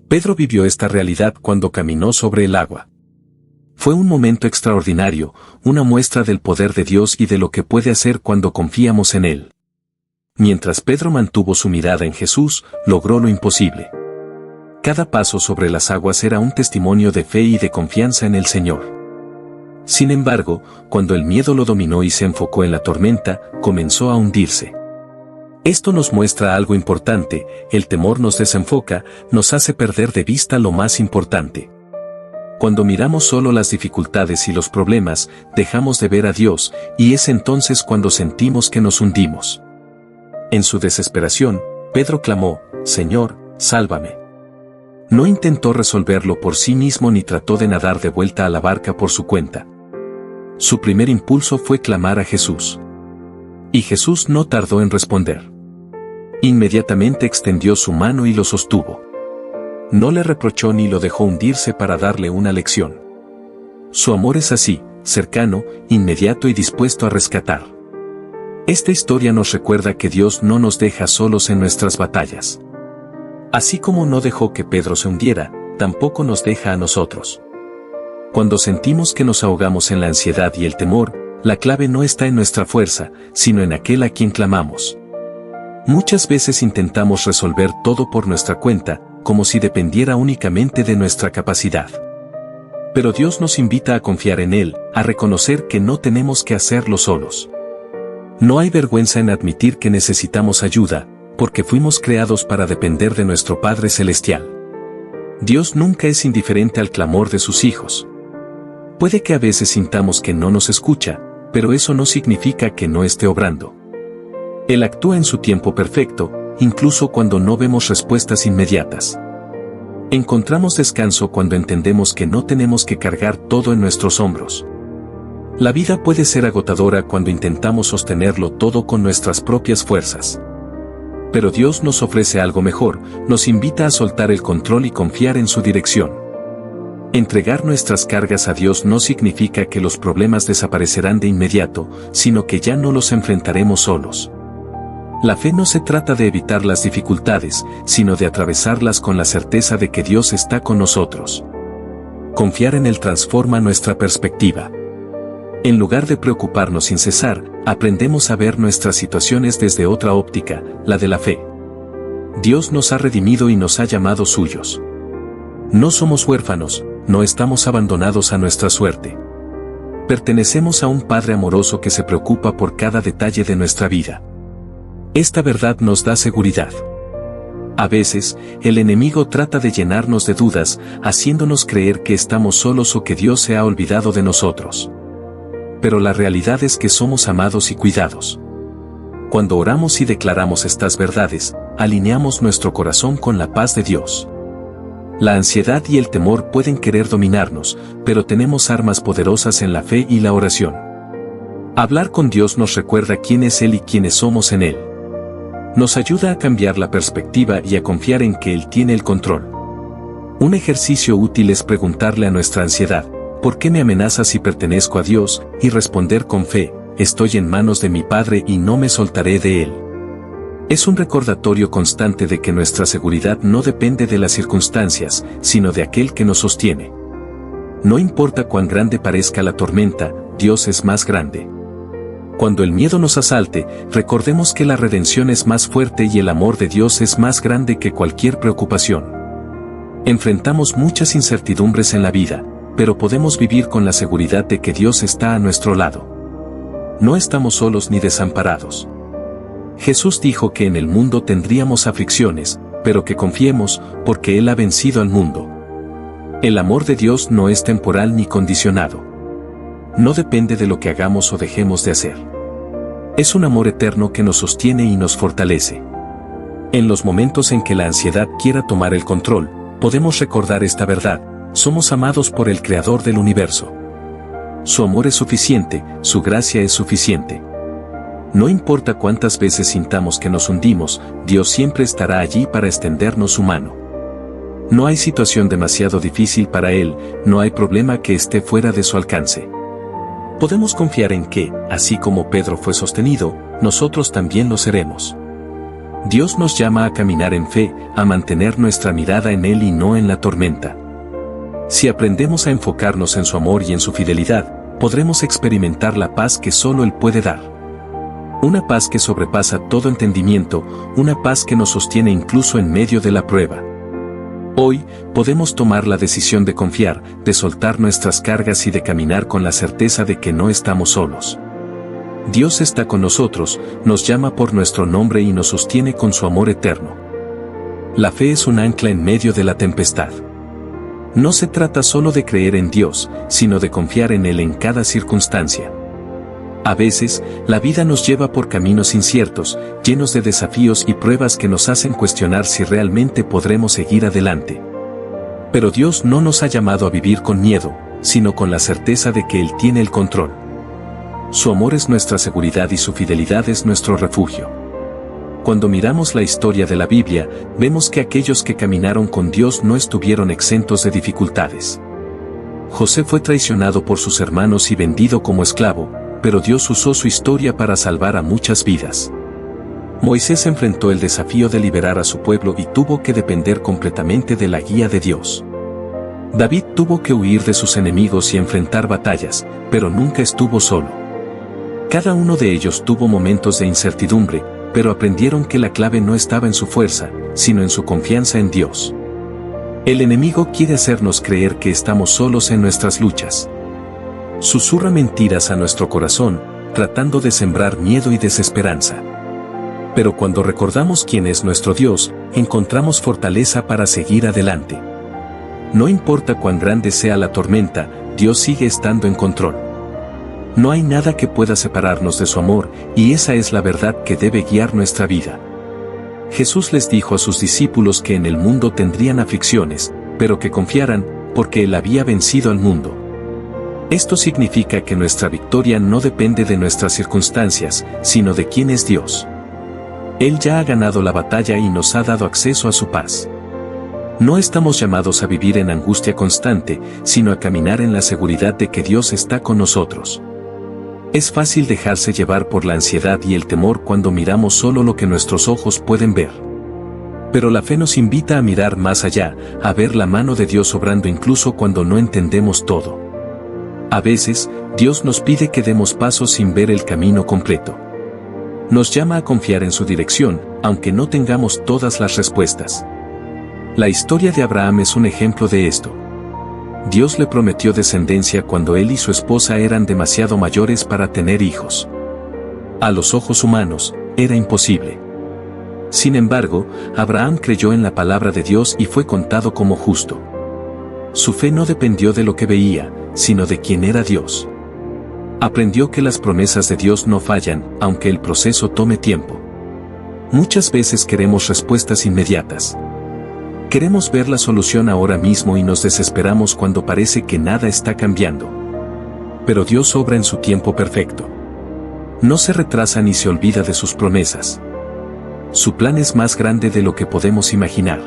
Pedro vivió esta realidad cuando caminó sobre el agua. Fue un momento extraordinario, una muestra del poder de Dios y de lo que puede hacer cuando confiamos en Él. Mientras Pedro mantuvo su mirada en Jesús, logró lo imposible. Cada paso sobre las aguas era un testimonio de fe y de confianza en el Señor. Sin embargo, cuando el miedo lo dominó y se enfocó en la tormenta, comenzó a hundirse. Esto nos muestra algo importante: el temor nos desenfoca, nos hace perder de vista lo más importante. Cuando miramos solo las dificultades y los problemas, dejamos de ver a Dios, y es entonces cuando sentimos que nos hundimos. En su desesperación, Pedro clamó: «Señor, sálvame». No intentó resolverlo por sí mismo ni trató de nadar de vuelta a la barca por su cuenta. Su primer impulso fue clamar a Jesús. Y Jesús no tardó en responder. Inmediatamente extendió su mano y lo sostuvo. No le reprochó ni lo dejó hundirse para darle una lección. Su amor es así, cercano, inmediato y dispuesto a rescatar. Esta historia nos recuerda que Dios no nos deja solos en nuestras batallas. Así como no dejó que Pedro se hundiera, tampoco nos deja a nosotros. Cuando sentimos que nos ahogamos en la ansiedad y el temor, la clave no está en nuestra fuerza, sino en aquel a quien clamamos. Muchas veces intentamos resolver todo por nuestra cuenta, como si dependiera únicamente de nuestra capacidad. Pero Dios nos invita a confiar en Él, a reconocer que no tenemos que hacerlo solos. No hay vergüenza en admitir que necesitamos ayuda, porque fuimos creados para depender de nuestro Padre Celestial. Dios nunca es indiferente al clamor de sus hijos. Puede que a veces sintamos que no nos escucha, pero eso no significa que no esté obrando. Él actúa en su tiempo perfecto, incluso cuando no vemos respuestas inmediatas. Encontramos descanso cuando entendemos que no tenemos que cargar todo en nuestros hombros. La vida puede ser agotadora cuando intentamos sostenerlo todo con nuestras propias fuerzas. Pero Dios nos ofrece algo mejor, nos invita a soltar el control y confiar en su dirección. Entregar nuestras cargas a Dios no significa que los problemas desaparecerán de inmediato, sino que ya no los enfrentaremos solos. La fe no se trata de evitar las dificultades, sino de atravesarlas con la certeza de que Dios está con nosotros. Confiar en Él transforma nuestra perspectiva. En lugar de preocuparnos sin cesar, aprendemos a ver nuestras situaciones desde otra óptica, la de la fe. Dios nos ha redimido y nos ha llamado suyos. No somos huérfanos, no estamos abandonados a nuestra suerte. Pertenecemos a un Padre amoroso que se preocupa por cada detalle de nuestra vida. Esta verdad nos da seguridad. A veces, el enemigo trata de llenarnos de dudas, haciéndonos creer que estamos solos o que Dios se ha olvidado de nosotros. Pero la realidad es que somos amados y cuidados. Cuando oramos y declaramos estas verdades, alineamos nuestro corazón con la paz de Dios. La ansiedad y el temor pueden querer dominarnos, pero tenemos armas poderosas en la fe y la oración. Hablar con Dios nos recuerda quién es Él y quiénes somos en Él. Nos ayuda a cambiar la perspectiva y a confiar en que Él tiene el control. Un ejercicio útil es preguntarle a nuestra ansiedad: ¿por qué me amenazas si pertenezco a Dios? Y responder con fe: estoy en manos de mi Padre y no me soltaré de Él. Es un recordatorio constante de que nuestra seguridad no depende de las circunstancias, sino de aquel que nos sostiene. No importa cuán grande parezca la tormenta, Dios es más grande. Cuando el miedo nos asalte, recordemos que la redención es más fuerte y el amor de Dios es más grande que cualquier preocupación. Enfrentamos muchas incertidumbres en la vida, pero podemos vivir con la seguridad de que Dios está a nuestro lado. No estamos solos ni desamparados. Jesús dijo que en el mundo tendríamos aflicciones, pero que confiemos, porque Él ha vencido al mundo. El amor de Dios no es temporal ni condicionado. No depende de lo que hagamos o dejemos de hacer. Es un amor eterno que nos sostiene y nos fortalece. En los momentos en que la ansiedad quiera tomar el control, podemos recordar esta verdad: somos amados por el Creador del universo. Su amor es suficiente, su gracia es suficiente. No importa cuántas veces sintamos que nos hundimos, Dios siempre estará allí para extendernos su mano. No hay situación demasiado difícil para Él, no hay problema que esté fuera de su alcance. Podemos confiar en que, así como Pedro fue sostenido, nosotros también lo seremos. Dios nos llama a caminar en fe, a mantener nuestra mirada en Él y no en la tormenta. Si aprendemos a enfocarnos en su amor y en su fidelidad, podremos experimentar la paz que solo Él puede dar. Una paz que sobrepasa todo entendimiento, una paz que nos sostiene incluso en medio de la prueba. Hoy, podemos tomar la decisión de confiar, de soltar nuestras cargas y de caminar con la certeza de que no estamos solos. Dios está con nosotros, nos llama por nuestro nombre y nos sostiene con su amor eterno. La fe es un ancla en medio de la tempestad. No se trata solo de creer en Dios, sino de confiar en Él en cada circunstancia. A veces, la vida nos lleva por caminos inciertos, llenos de desafíos y pruebas que nos hacen cuestionar si realmente podremos seguir adelante. Pero Dios no nos ha llamado a vivir con miedo, sino con la certeza de que Él tiene el control. Su amor es nuestra seguridad y su fidelidad es nuestro refugio. Cuando miramos la historia de la Biblia, vemos que aquellos que caminaron con Dios no estuvieron exentos de dificultades. José fue traicionado por sus hermanos y vendido como esclavo, pero Dios usó su historia para salvar a muchas vidas. Moisés enfrentó el desafío de liberar a su pueblo y tuvo que depender completamente de la guía de Dios. David tuvo que huir de sus enemigos y enfrentar batallas, pero nunca estuvo solo. Cada uno de ellos tuvo momentos de incertidumbre, pero aprendieron que la clave no estaba en su fuerza, sino en su confianza en Dios. El enemigo quiere hacernos creer que estamos solos en nuestras luchas. Susurra mentiras a nuestro corazón, tratando de sembrar miedo y desesperanza. Pero cuando recordamos quién es nuestro Dios, encontramos fortaleza para seguir adelante. No importa cuán grande sea la tormenta, Dios sigue estando en control. No hay nada que pueda separarnos de su amor, y esa es la verdad que debe guiar nuestra vida. Jesús les dijo a sus discípulos que en el mundo tendrían aflicciones, pero que confiaran, porque Él había vencido al mundo. Esto significa que nuestra victoria no depende de nuestras circunstancias, sino de quién es Dios. Él ya ha ganado la batalla y nos ha dado acceso a su paz. No estamos llamados a vivir en angustia constante, sino a caminar en la seguridad de que Dios está con nosotros. Es fácil dejarse llevar por la ansiedad y el temor cuando miramos solo lo que nuestros ojos pueden ver. Pero la fe nos invita a mirar más allá, a ver la mano de Dios obrando incluso cuando no entendemos todo. A veces, Dios nos pide que demos pasos sin ver el camino completo. Nos llama a confiar en su dirección, aunque no tengamos todas las respuestas. La historia de Abraham es un ejemplo de esto. Dios le prometió descendencia cuando él y su esposa eran demasiado mayores para tener hijos. A los ojos humanos, era imposible. Sin embargo, Abraham creyó en la palabra de Dios y fue contado como justo. Su fe no dependió de lo que veía, sino de quién era Dios. Aprendió que las promesas de Dios no fallan, aunque el proceso tome tiempo. Muchas veces queremos respuestas inmediatas. Queremos ver la solución ahora mismo y nos desesperamos cuando parece que nada está cambiando. Pero Dios obra en su tiempo perfecto. No se retrasa ni se olvida de sus promesas. Su plan es más grande de lo que podemos imaginar.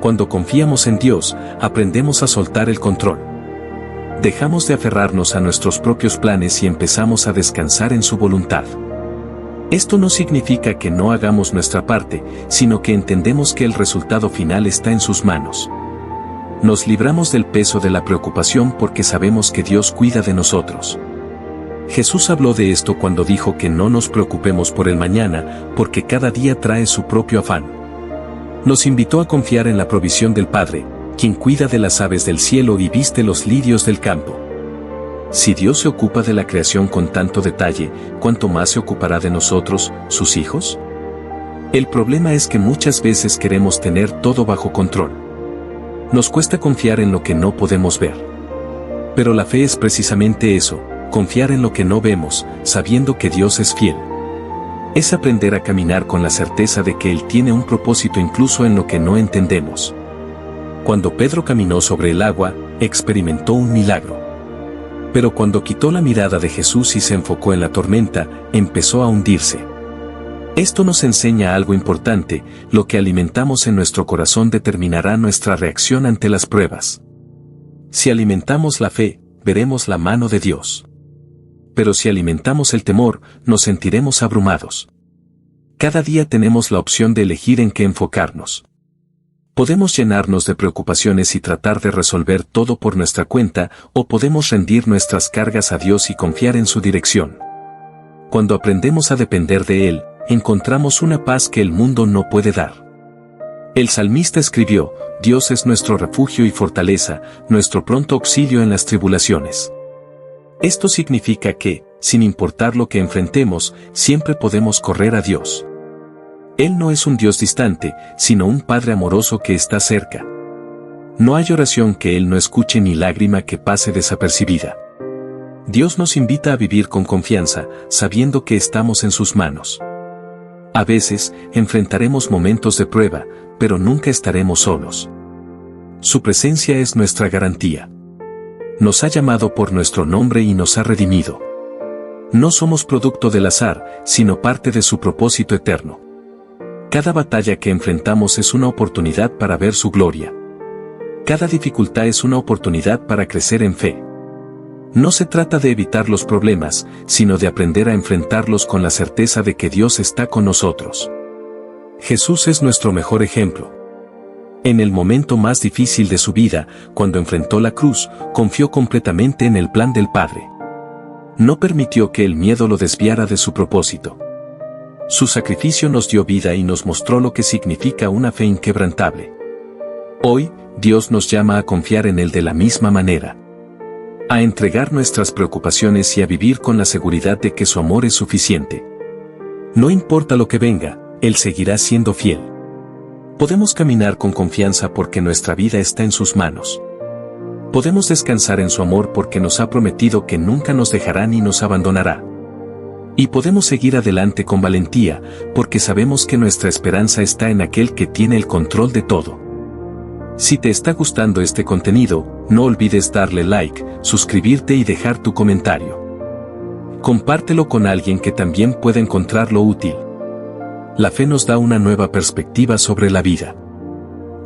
Cuando confiamos en Dios, aprendemos a soltar el control. Dejamos de aferrarnos a nuestros propios planes y empezamos a descansar en su voluntad. Esto no significa que no hagamos nuestra parte, sino que entendemos que el resultado final está en sus manos. Nos libramos del peso de la preocupación porque sabemos que Dios cuida de nosotros. Jesús habló de esto cuando dijo que no nos preocupemos por el mañana, porque cada día trae su propio afán. Nos invitó a confiar en la provisión del Padre, quien cuida de las aves del cielo y viste los lirios del campo. Si Dios se ocupa de la creación con tanto detalle, ¿cuánto más se ocupará de nosotros, sus hijos? El problema es que muchas veces queremos tener todo bajo control. Nos cuesta confiar en lo que no podemos ver. Pero la fe es precisamente eso, confiar en lo que no vemos, sabiendo que Dios es fiel. Es aprender a caminar con la certeza de que Él tiene un propósito incluso en lo que no entendemos. Cuando Pedro caminó sobre el agua, experimentó un milagro. Pero cuando quitó la mirada de Jesús y se enfocó en la tormenta, empezó a hundirse. Esto nos enseña algo importante: lo que alimentamos en nuestro corazón determinará nuestra reacción ante las pruebas. Si alimentamos la fe, veremos la mano de Dios. Pero si alimentamos el temor, nos sentiremos abrumados. Cada día tenemos la opción de elegir en qué enfocarnos. Podemos llenarnos de preocupaciones y tratar de resolver todo por nuestra cuenta, o podemos rendir nuestras cargas a Dios y confiar en su dirección. Cuando aprendemos a depender de Él, encontramos una paz que el mundo no puede dar. El salmista escribió: Dios es nuestro refugio y fortaleza, nuestro pronto auxilio en las tribulaciones. Esto significa que, sin importar lo que enfrentemos, siempre podemos correr a Dios. Él no es un Dios distante, sino un Padre amoroso que está cerca. No hay oración que Él no escuche ni lágrima que pase desapercibida. Dios nos invita a vivir con confianza, sabiendo que estamos en sus manos. A veces, enfrentaremos momentos de prueba, pero nunca estaremos solos. Su presencia es nuestra garantía. Nos ha llamado por nuestro nombre y nos ha redimido. No somos producto del azar, sino parte de su propósito eterno. Cada batalla que enfrentamos es una oportunidad para ver su gloria. Cada dificultad es una oportunidad para crecer en fe. No se trata de evitar los problemas, sino de aprender a enfrentarlos con la certeza de que Dios está con nosotros. Jesús es nuestro mejor ejemplo. En el momento más difícil de su vida, cuando enfrentó la cruz, confió completamente en el plan del Padre. No permitió que el miedo lo desviara de su propósito. Su sacrificio nos dio vida y nos mostró lo que significa una fe inquebrantable. Hoy, Dios nos llama a confiar en Él de la misma manera. A entregar nuestras preocupaciones y a vivir con la seguridad de que su amor es suficiente. No importa lo que venga, Él seguirá siendo fiel. Podemos caminar con confianza porque nuestra vida está en sus manos. Podemos descansar en su amor porque nos ha prometido que nunca nos dejará ni nos abandonará. Y podemos seguir adelante con valentía, porque sabemos que nuestra esperanza está en aquel que tiene el control de todo. Si te está gustando este contenido, no olvides darle like, suscribirte y dejar tu comentario. Compártelo con alguien que también pueda encontrarlo útil. La fe nos da una nueva perspectiva sobre la vida.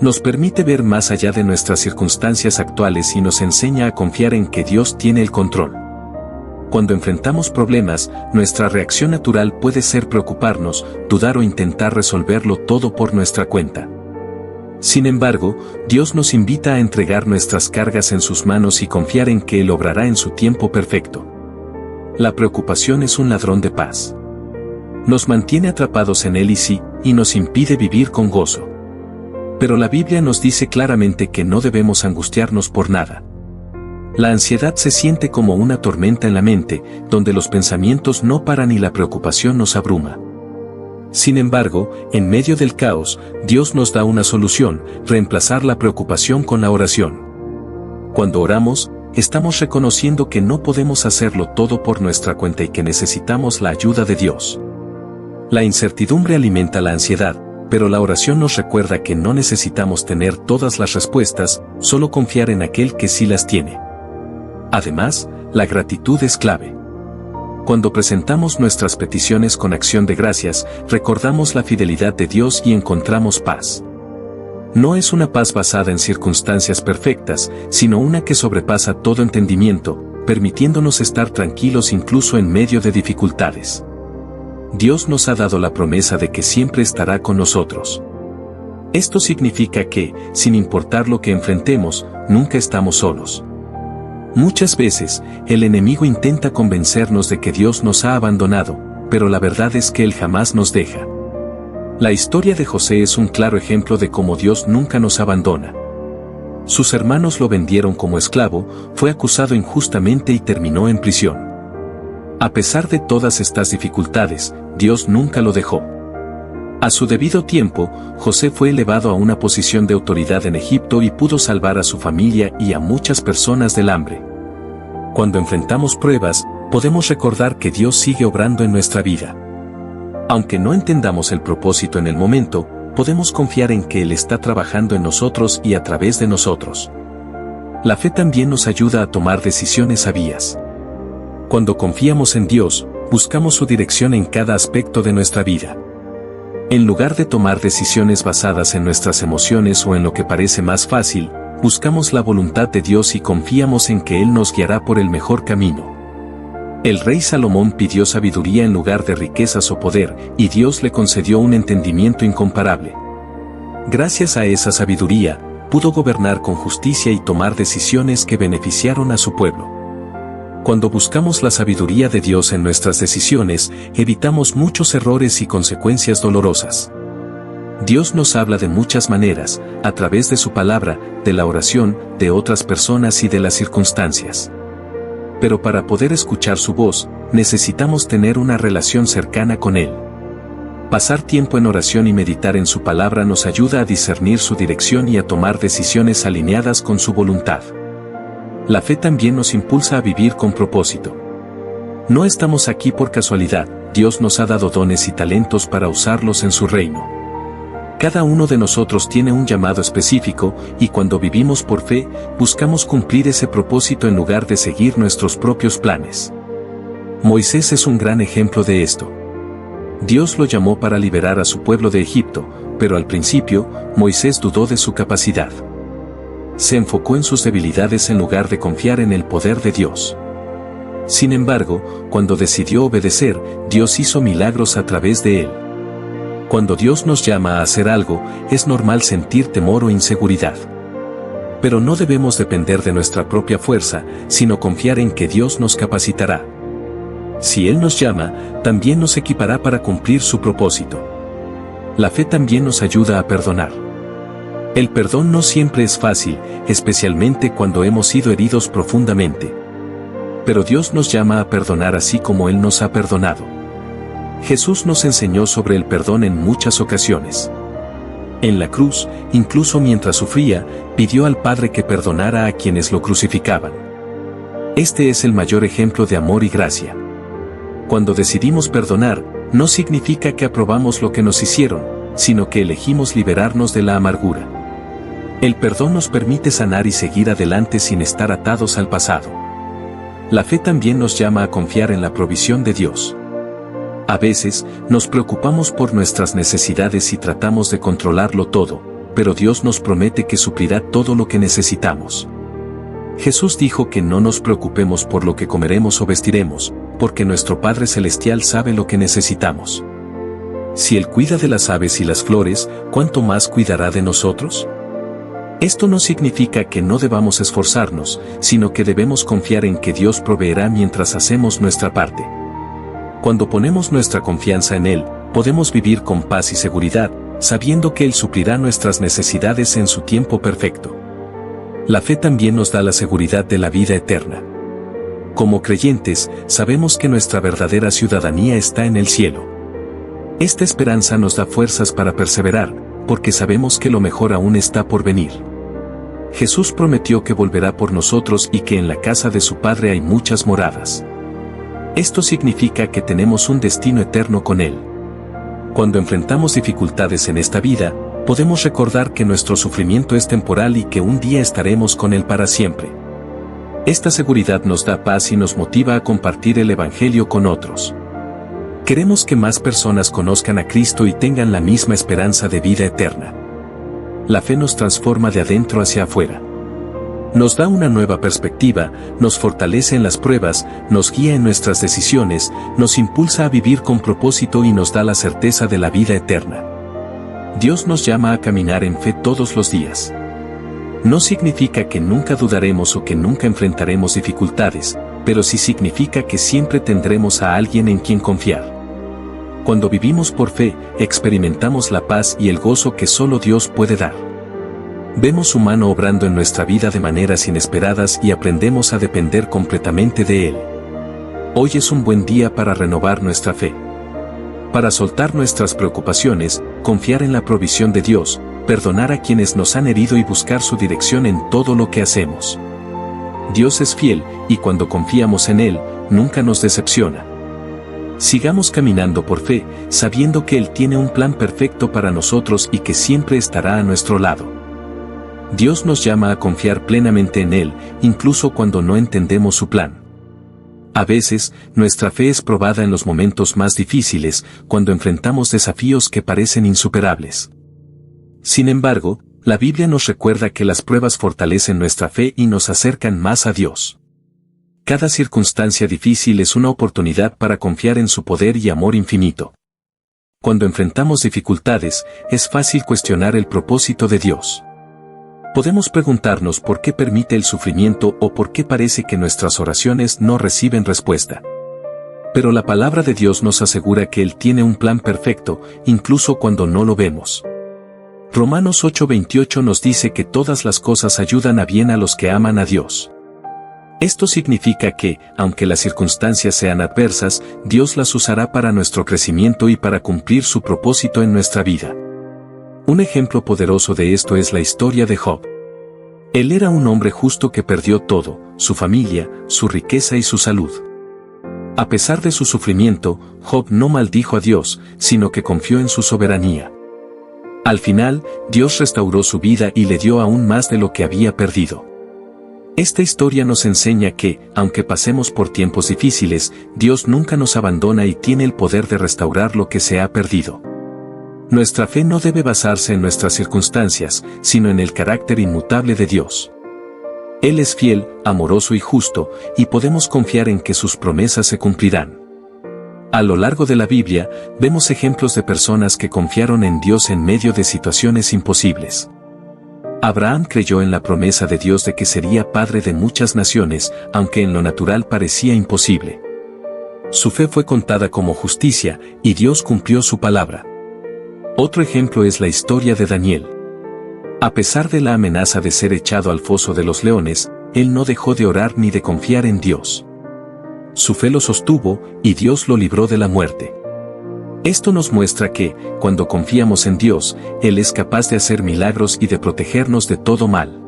Nos permite ver más allá de nuestras circunstancias actuales y nos enseña a confiar en que Dios tiene el control. Cuando enfrentamos problemas, nuestra reacción natural puede ser preocuparnos, dudar o intentar resolverlo todo por nuestra cuenta. Sin embargo, Dios nos invita a entregar nuestras cargas en sus manos y confiar en que Él obrará en su tiempo perfecto. La preocupación es un ladrón de paz. Nos mantiene atrapados en él y nos impide vivir con gozo. Pero la Biblia nos dice claramente que no debemos angustiarnos por nada. La ansiedad se siente como una tormenta en la mente, donde los pensamientos no paran y la preocupación nos abruma. Sin embargo, en medio del caos, Dios nos da una solución: reemplazar la preocupación con la oración. Cuando oramos, estamos reconociendo que no podemos hacerlo todo por nuestra cuenta y que necesitamos la ayuda de Dios. La incertidumbre alimenta la ansiedad, pero la oración nos recuerda que no necesitamos tener todas las respuestas, solo confiar en aquel que sí las tiene. Además, la gratitud es clave. Cuando presentamos nuestras peticiones con acción de gracias, recordamos la fidelidad de Dios y encontramos paz. No es una paz basada en circunstancias perfectas, sino una que sobrepasa todo entendimiento, permitiéndonos estar tranquilos incluso en medio de dificultades. Dios nos ha dado la promesa de que siempre estará con nosotros. Esto significa que, sin importar lo que enfrentemos, nunca estamos solos. Muchas veces, el enemigo intenta convencernos de que Dios nos ha abandonado, pero la verdad es que Él jamás nos deja. La historia de José es un claro ejemplo de cómo Dios nunca nos abandona. Sus hermanos lo vendieron como esclavo, fue acusado injustamente y terminó en prisión. A pesar de todas estas dificultades, Dios nunca lo dejó. A su debido tiempo, José fue elevado a una posición de autoridad en Egipto y pudo salvar a su familia y a muchas personas del hambre. Cuando enfrentamos pruebas, podemos recordar que Dios sigue obrando en nuestra vida. Aunque no entendamos el propósito en el momento, podemos confiar en que Él está trabajando en nosotros y a través de nosotros. La fe también nos ayuda a tomar decisiones sabias. Cuando confiamos en Dios, buscamos su dirección en cada aspecto de nuestra vida. En lugar de tomar decisiones basadas en nuestras emociones o en lo que parece más fácil, buscamos la voluntad de Dios y confiamos en que Él nos guiará por el mejor camino. El rey Salomón pidió sabiduría en lugar de riquezas o poder, y Dios le concedió un entendimiento incomparable. Gracias a esa sabiduría, pudo gobernar con justicia y tomar decisiones que beneficiaron a su pueblo. Cuando buscamos la sabiduría de Dios en nuestras decisiones, evitamos muchos errores y consecuencias dolorosas. Dios nos habla de muchas maneras, a través de su palabra, de la oración, de otras personas y de las circunstancias. Pero para poder escuchar su voz, necesitamos tener una relación cercana con Él. Pasar tiempo en oración y meditar en su palabra nos ayuda a discernir su dirección y a tomar decisiones alineadas con su voluntad. La fe también nos impulsa a vivir con propósito. No estamos aquí por casualidad, Dios nos ha dado dones y talentos para usarlos en su reino. Cada uno de nosotros tiene un llamado específico, y cuando vivimos por fe, buscamos cumplir ese propósito en lugar de seguir nuestros propios planes. Moisés es un gran ejemplo de esto. Dios lo llamó para liberar a su pueblo de Egipto, pero al principio, Moisés dudó de su capacidad. Se enfocó en sus debilidades en lugar de confiar en el poder de Dios. Sin embargo, cuando decidió obedecer, Dios hizo milagros a través de él. Cuando Dios nos llama a hacer algo, es normal sentir temor o inseguridad. Pero no debemos depender de nuestra propia fuerza, sino confiar en que Dios nos capacitará. Si Él nos llama, también nos equipará para cumplir su propósito. La fe también nos ayuda a perdonar. El perdón no siempre es fácil, especialmente cuando hemos sido heridos profundamente. Pero Dios nos llama a perdonar así como Él nos ha perdonado. Jesús nos enseñó sobre el perdón en muchas ocasiones. En la cruz, incluso mientras sufría, pidió al Padre que perdonara a quienes lo crucificaban. Este es el mayor ejemplo de amor y gracia. Cuando decidimos perdonar, no significa que aprobamos lo que nos hicieron, sino que elegimos liberarnos de la amargura. El perdón nos permite sanar y seguir adelante sin estar atados al pasado. La fe también nos llama a confiar en la provisión de Dios. A veces, nos preocupamos por nuestras necesidades y tratamos de controlarlo todo, pero Dios nos promete que suplirá todo lo que necesitamos. Jesús dijo que no nos preocupemos por lo que comeremos o vestiremos, porque nuestro Padre Celestial sabe lo que necesitamos. Si Él cuida de las aves y las flores, ¿cuánto más cuidará de nosotros? Esto no significa que no debamos esforzarnos, sino que debemos confiar en que Dios proveerá mientras hacemos nuestra parte. Cuando ponemos nuestra confianza en Él, podemos vivir con paz y seguridad, sabiendo que Él suplirá nuestras necesidades en su tiempo perfecto. La fe también nos da la seguridad de la vida eterna. Como creyentes, sabemos que nuestra verdadera ciudadanía está en el cielo. Esta esperanza nos da fuerzas para perseverar, porque sabemos que lo mejor aún está por venir. Jesús prometió que volverá por nosotros y que en la casa de su Padre hay muchas moradas. Esto significa que tenemos un destino eterno con Él. Cuando enfrentamos dificultades en esta vida, podemos recordar que nuestro sufrimiento es temporal y que un día estaremos con Él para siempre. Esta seguridad nos da paz y nos motiva a compartir el Evangelio con otros. Queremos que más personas conozcan a Cristo y tengan la misma esperanza de vida eterna. La fe nos transforma de adentro hacia afuera. Nos da una nueva perspectiva, nos fortalece en las pruebas, nos guía en nuestras decisiones, nos impulsa a vivir con propósito y nos da la certeza de la vida eterna. Dios nos llama a caminar en fe todos los días. No significa que nunca dudaremos o que nunca enfrentaremos dificultades, pero sí significa que siempre tendremos a alguien en quien confiar. Cuando vivimos por fe, experimentamos la paz y el gozo que solo Dios puede dar. Vemos su mano obrando en nuestra vida de maneras inesperadas y aprendemos a depender completamente de Él. Hoy es un buen día para renovar nuestra fe. Para soltar nuestras preocupaciones, confiar en la provisión de Dios, perdonar a quienes nos han herido y buscar su dirección en todo lo que hacemos. Dios es fiel, y cuando confiamos en Él, nunca nos decepciona. Sigamos caminando por fe, sabiendo que Él tiene un plan perfecto para nosotros y que siempre estará a nuestro lado. Dios nos llama a confiar plenamente en Él, incluso cuando no entendemos su plan. A veces, nuestra fe es probada en los momentos más difíciles, cuando enfrentamos desafíos que parecen insuperables. Sin embargo, la Biblia nos recuerda que las pruebas fortalecen nuestra fe y nos acercan más a Dios. Cada circunstancia difícil es una oportunidad para confiar en su poder y amor infinito. Cuando enfrentamos dificultades, es fácil cuestionar el propósito de Dios. Podemos preguntarnos por qué permite el sufrimiento o por qué parece que nuestras oraciones no reciben respuesta. Pero la palabra de Dios nos asegura que Él tiene un plan perfecto, incluso cuando no lo vemos. Romanos 8:28 nos dice que todas las cosas ayudan a bien a los que aman a Dios. Esto significa que, aunque las circunstancias sean adversas, Dios las usará para nuestro crecimiento y para cumplir su propósito en nuestra vida. Un ejemplo poderoso de esto es la historia de Job. Él era un hombre justo que perdió todo, su familia, su riqueza y su salud. A pesar de su sufrimiento, Job no maldijo a Dios, sino que confió en su soberanía. Al final, Dios restauró su vida y le dio aún más de lo que había perdido. Esta historia nos enseña que, aunque pasemos por tiempos difíciles, Dios nunca nos abandona y tiene el poder de restaurar lo que se ha perdido. Nuestra fe no debe basarse en nuestras circunstancias, sino en el carácter inmutable de Dios. Él es fiel, amoroso y justo, y podemos confiar en que sus promesas se cumplirán. A lo largo de la Biblia, vemos ejemplos de personas que confiaron en Dios en medio de situaciones imposibles. Abraham creyó en la promesa de Dios de que sería padre de muchas naciones, aunque en lo natural parecía imposible. Su fe fue contada como justicia, y Dios cumplió su palabra. Otro ejemplo es la historia de Daniel. A pesar de la amenaza de ser echado al foso de los leones, él no dejó de orar ni de confiar en Dios. Su fe lo sostuvo, y Dios lo libró de la muerte. Esto nos muestra que, cuando confiamos en Dios, Él es capaz de hacer milagros y de protegernos de todo mal.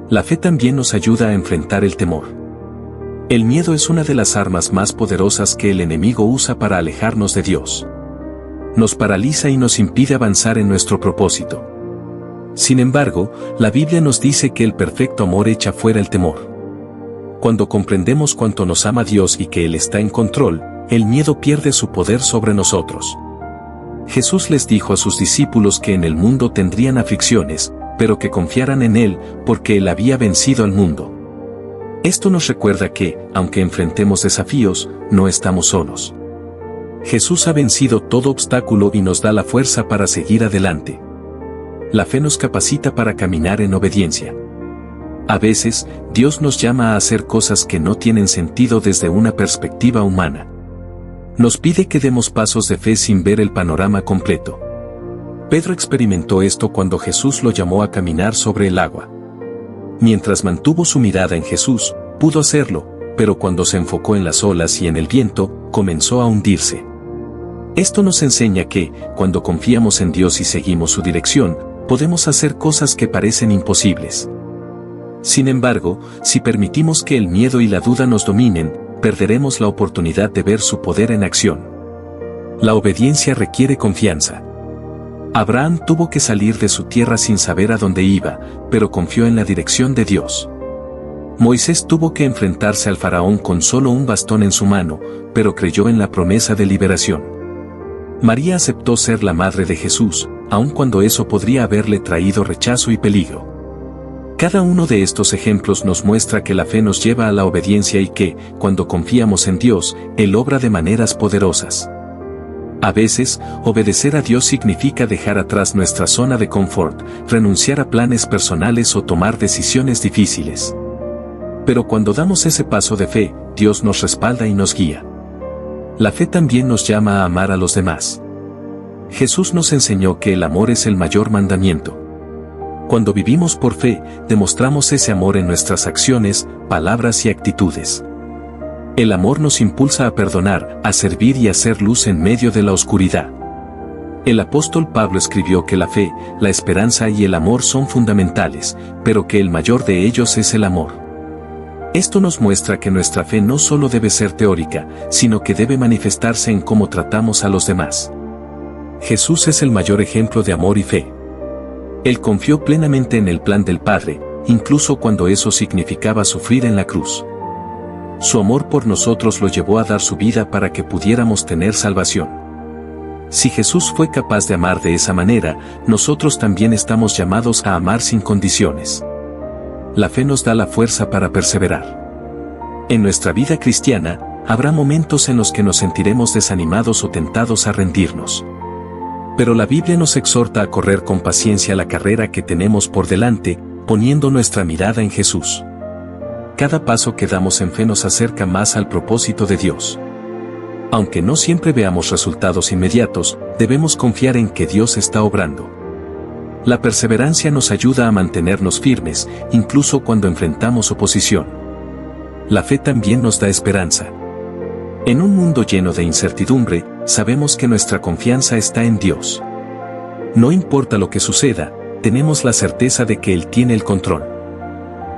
La fe también nos ayuda a enfrentar el temor. El miedo es una de las armas más poderosas que el enemigo usa para alejarnos de Dios. Nos paraliza y nos impide avanzar en nuestro propósito. Sin embargo, la Biblia nos dice que el perfecto amor echa fuera el temor. Cuando comprendemos cuánto nos ama Dios y que Él está en control, el miedo pierde su poder sobre nosotros. Jesús les dijo a sus discípulos que en el mundo tendrían aflicciones, pero que confiaran en Él, porque Él había vencido al mundo. Esto nos recuerda que, aunque enfrentemos desafíos, no estamos solos. Jesús ha vencido todo obstáculo y nos da la fuerza para seguir adelante. La fe nos capacita para caminar en obediencia. A veces, Dios nos llama a hacer cosas que no tienen sentido desde una perspectiva humana. Nos pide que demos pasos de fe sin ver el panorama completo. Pedro experimentó esto cuando Jesús lo llamó a caminar sobre el agua. Mientras mantuvo su mirada en Jesús, pudo hacerlo, pero cuando se enfocó en las olas y en el viento, comenzó a hundirse. Esto nos enseña que, cuando confiamos en Dios y seguimos su dirección, podemos hacer cosas que parecen imposibles. Sin embargo, si permitimos que el miedo y la duda nos dominen, perderemos la oportunidad de ver su poder en acción. La obediencia requiere confianza. Abraham tuvo que salir de su tierra sin saber a dónde iba, pero confió en la dirección de Dios. Moisés tuvo que enfrentarse al faraón con solo un bastón en su mano, pero creyó en la promesa de liberación. María aceptó ser la madre de Jesús, aun cuando eso podría haberle traído rechazo y peligro. Cada uno de estos ejemplos nos muestra que la fe nos lleva a la obediencia y que, cuando confiamos en Dios, Él obra de maneras poderosas. A veces, obedecer a Dios significa dejar atrás nuestra zona de confort, renunciar a planes personales o tomar decisiones difíciles. Pero cuando damos ese paso de fe, Dios nos respalda y nos guía. La fe también nos llama a amar a los demás. Jesús nos enseñó que el amor es el mayor mandamiento. Cuando vivimos por fe, demostramos ese amor en nuestras acciones, palabras y actitudes. El amor nos impulsa a perdonar, a servir y a hacer luz en medio de la oscuridad. El apóstol Pablo escribió que la fe, la esperanza y el amor son fundamentales, pero que el mayor de ellos es el amor. Esto nos muestra que nuestra fe no solo debe ser teórica, sino que debe manifestarse en cómo tratamos a los demás. Jesús es el mayor ejemplo de amor y fe. Él confió plenamente en el plan del Padre, incluso cuando eso significaba sufrir en la cruz. Su amor por nosotros lo llevó a dar su vida para que pudiéramos tener salvación. Si Jesús fue capaz de amar de esa manera, nosotros también estamos llamados a amar sin condiciones. La fe nos da la fuerza para perseverar. En nuestra vida cristiana, habrá momentos en los que nos sentiremos desanimados o tentados a rendirnos. Pero la Biblia nos exhorta a correr con paciencia la carrera que tenemos por delante, poniendo nuestra mirada en Jesús. Cada paso que damos en fe nos acerca más al propósito de Dios. Aunque no siempre veamos resultados inmediatos, debemos confiar en que Dios está obrando. La perseverancia nos ayuda a mantenernos firmes, incluso cuando enfrentamos oposición. la fe también nos da esperanza. En un mundo lleno de incertidumbre, sabemos que nuestra confianza está en Dios. No importa lo que suceda, tenemos la certeza de que Él tiene el control.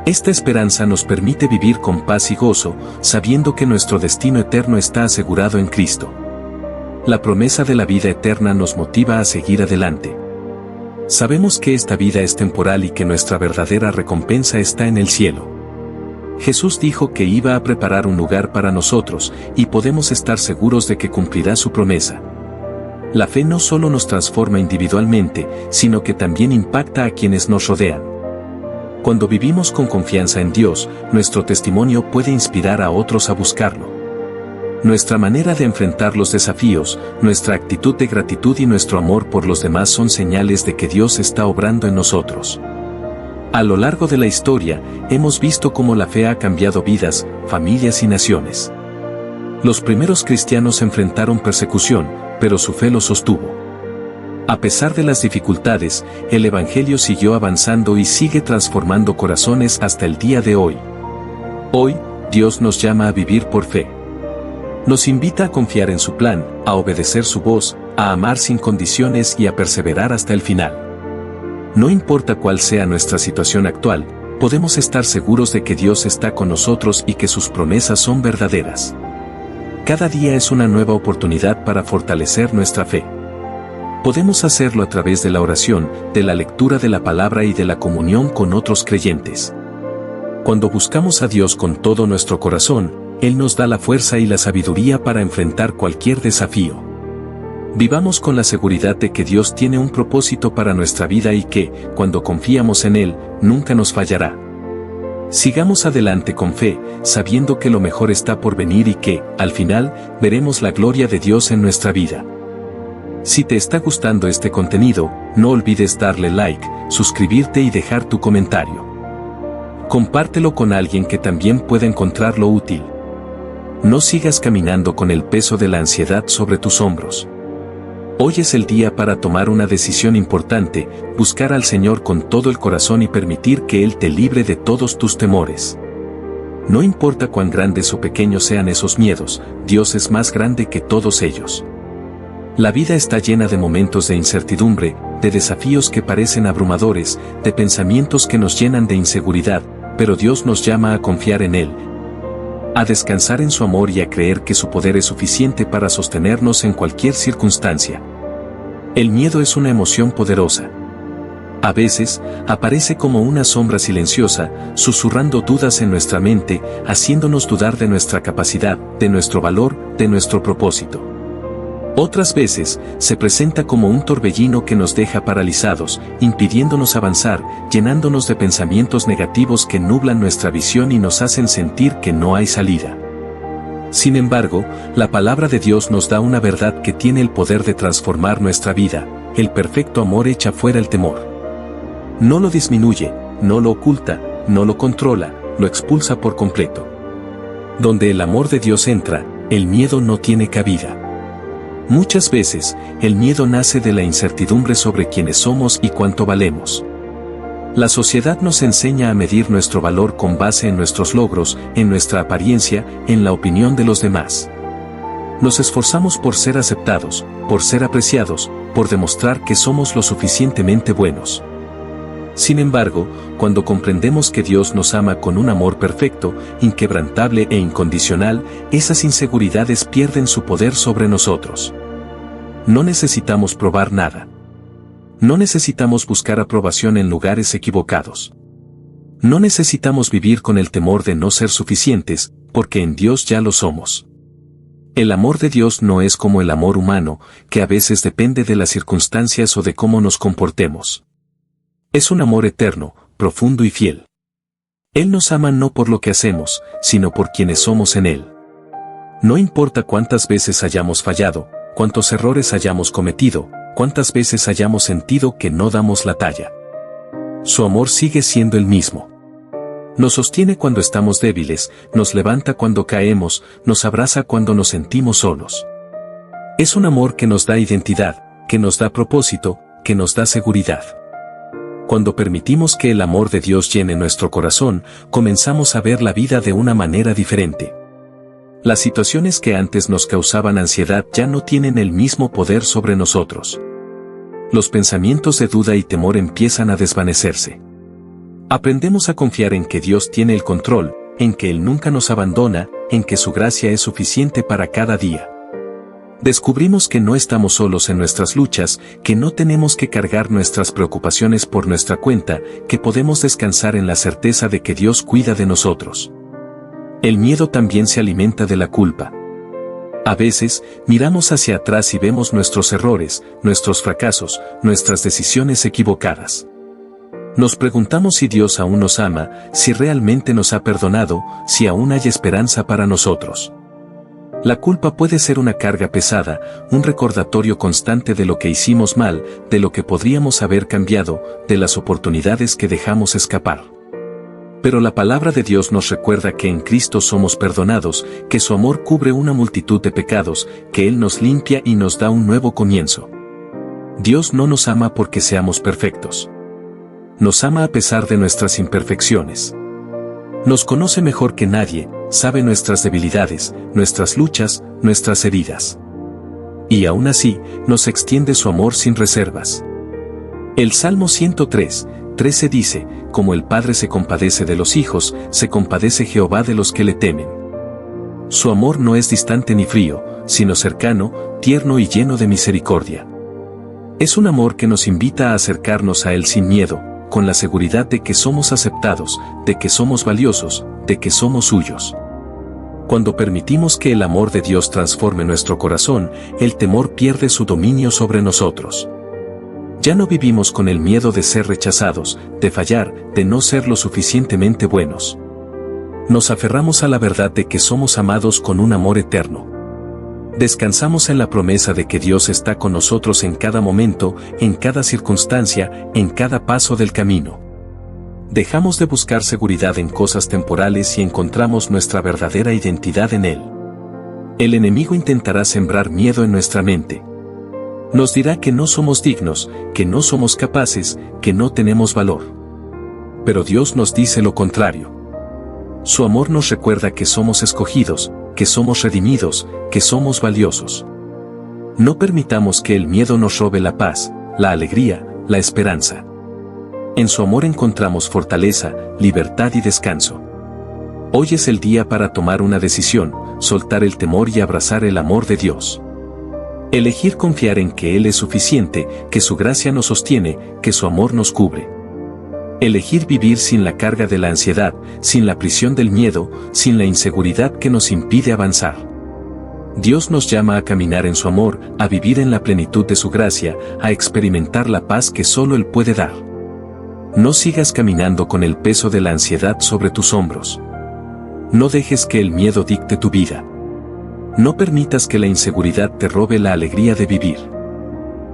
Esta esperanza nos permite vivir con paz y gozo, sabiendo que nuestro destino eterno está asegurado en Cristo. La promesa de la vida eterna nos motiva a seguir adelante. Sabemos que esta vida es temporal y que nuestra verdadera recompensa está en el cielo. Jesús dijo que iba a preparar un lugar para nosotros, y podemos estar seguros de que cumplirá su promesa. La fe no solo nos transforma individualmente, sino que también impacta a quienes nos rodean. Cuando vivimos con confianza en Dios, nuestro testimonio puede inspirar a otros a buscarlo. Nuestra manera de enfrentar los desafíos, nuestra actitud de gratitud y nuestro amor por los demás son señales de que Dios está obrando en nosotros. A lo largo de la historia, hemos visto cómo la fe ha cambiado vidas, familias y naciones. Los primeros cristianos enfrentaron persecución, pero su fe los sostuvo. A pesar de las dificultades, el Evangelio siguió avanzando y sigue transformando corazones hasta el día de hoy. Hoy, Dios nos llama a vivir por fe. Nos invita a confiar en su plan, a obedecer su voz, a amar sin condiciones y a perseverar hasta el final. No importa cuál sea nuestra situación actual, podemos estar seguros de que Dios está con nosotros y que sus promesas son verdaderas. Cada día es una nueva oportunidad para fortalecer nuestra fe. Podemos hacerlo a través de la oración, de la lectura de la palabra y de la comunión con otros creyentes. Cuando buscamos a Dios con todo nuestro corazón, Él nos da la fuerza y la sabiduría para enfrentar cualquier desafío. Vivamos con la seguridad de que Dios tiene un propósito para nuestra vida y que, cuando confiamos en Él, nunca nos fallará. Sigamos adelante con fe, sabiendo que lo mejor está por venir y que, al final, veremos la gloria de Dios en nuestra vida. Si te está gustando este contenido, no olvides darle like, suscribirte y dejar tu comentario. Compártelo con alguien que también pueda encontrarlo útil. No sigas caminando con el peso de la ansiedad sobre tus hombros. Hoy es el día para tomar una decisión importante, buscar al Señor con todo el corazón y permitir que Él te libre de todos tus temores. No importa cuán grandes o pequeños sean esos miedos, Dios es más grande que todos ellos. La vida está llena de momentos de incertidumbre, de desafíos que parecen abrumadores, de pensamientos que nos llenan de inseguridad, pero Dios nos llama a confiar en Él, a descansar en su amor y a creer que su poder es suficiente para sostenernos en cualquier circunstancia. El miedo es una emoción poderosa. A veces, aparece como una sombra silenciosa, susurrando dudas en nuestra mente, haciéndonos dudar de nuestra capacidad, de nuestro valor, de nuestro propósito. Otras veces, se presenta como un torbellino que nos deja paralizados, impidiéndonos avanzar, llenándonos de pensamientos negativos que nublan nuestra visión y nos hacen sentir que no hay salida. Sin embargo, la palabra de Dios nos da una verdad que tiene el poder de transformar nuestra vida: el perfecto amor echa fuera el temor. No lo disminuye, no lo oculta, no lo controla, lo expulsa por completo. Donde el amor de Dios entra, el miedo no tiene cabida. Muchas veces, el miedo nace de la incertidumbre sobre quiénes somos y cuánto valemos. La sociedad nos enseña a medir nuestro valor con base en nuestros logros, en nuestra apariencia, en la opinión de los demás. Nos esforzamos por ser aceptados, por ser apreciados, por demostrar que somos lo suficientemente buenos. Sin embargo, cuando comprendemos que Dios nos ama con un amor perfecto, inquebrantable e incondicional, esas inseguridades pierden su poder sobre nosotros. No necesitamos probar nada. No necesitamos buscar aprobación en lugares equivocados. No necesitamos vivir con el temor de no ser suficientes, porque en Dios ya lo somos. El amor de Dios no es como el amor humano, que a veces depende de las circunstancias o de cómo nos comportemos. Es un amor eterno, profundo y fiel. Él nos ama no por lo que hacemos, sino por quienes somos en Él. No importa cuántas veces hayamos fallado, cuántos errores hayamos cometido, cuántas veces hayamos sentido que no damos la talla. Su amor sigue siendo el mismo. Nos sostiene cuando estamos débiles, nos levanta cuando caemos, nos abraza cuando nos sentimos solos. Es un amor que nos da identidad, que nos da propósito, que nos da seguridad. Cuando permitimos que el amor de Dios llene nuestro corazón, comenzamos a ver la vida de una manera diferente. Las situaciones que antes nos causaban ansiedad ya no tienen el mismo poder sobre nosotros. Los pensamientos de duda y temor empiezan a desvanecerse. Aprendemos a confiar en que Dios tiene el control, en que Él nunca nos abandona, en que su gracia es suficiente para cada día. Descubrimos que no estamos solos en nuestras luchas, que no tenemos que cargar nuestras preocupaciones por nuestra cuenta, que podemos descansar en la certeza de que Dios cuida de nosotros. El miedo también se alimenta de la culpa. A veces, miramos hacia atrás y vemos nuestros errores, nuestros fracasos, nuestras decisiones equivocadas. Nos preguntamos si Dios aún nos ama, si realmente nos ha perdonado, si aún hay esperanza para nosotros. La culpa puede ser una carga pesada, un recordatorio constante de lo que hicimos mal, de lo que podríamos haber cambiado, de las oportunidades que dejamos escapar. Pero la palabra de Dios nos recuerda que en Cristo somos perdonados, que su amor cubre una multitud de pecados, que Él nos limpia y nos da un nuevo comienzo. Dios no nos ama porque seamos perfectos. Nos ama a pesar de nuestras imperfecciones. Nos conoce mejor que nadie, sabe nuestras debilidades, nuestras luchas, nuestras heridas. Y aún así, nos extiende su amor sin reservas. El Salmo 103:13 dice, como el Padre se compadece de los hijos, se compadece Jehová de los que le temen. Su amor no es distante ni frío, sino cercano, tierno y lleno de misericordia. Es un amor que nos invita a acercarnos a Él sin miedo, con la seguridad de que somos aceptados, de que somos valiosos, de que somos suyos. Cuando permitimos que el amor de Dios transforme nuestro corazón, el temor pierde su dominio sobre nosotros. Ya no vivimos con el miedo de ser rechazados, de fallar, de no ser lo suficientemente buenos. Nos aferramos a la verdad de que somos amados con un amor eterno. Descansamos en la promesa de que Dios está con nosotros en cada momento, en cada circunstancia, en cada paso del camino. Dejamos de buscar seguridad en cosas temporales y encontramos nuestra verdadera identidad en Él. El enemigo intentará sembrar miedo en nuestra mente. Nos dirá que no somos dignos, que no somos capaces, que no tenemos valor. Pero Dios nos dice lo contrario. Su amor nos recuerda que somos escogidos, que somos redimidos, que somos valiosos. No permitamos que el miedo nos robe la paz, la alegría, la esperanza. En su amor encontramos fortaleza, libertad y descanso. Hoy es el día para tomar una decisión, soltar el temor y abrazar el amor de Dios. Elegir confiar en que Él es suficiente, que su gracia nos sostiene, que su amor nos cubre. Elegir vivir sin la carga de la ansiedad, sin la prisión del miedo, sin la inseguridad que nos impide avanzar. Dios nos llama a caminar en su amor, a vivir en la plenitud de su gracia, a experimentar la paz que solo Él puede dar. No sigas caminando con el peso de la ansiedad sobre tus hombros. No dejes que el miedo dicte tu vida. No permitas que la inseguridad te robe la alegría de vivir.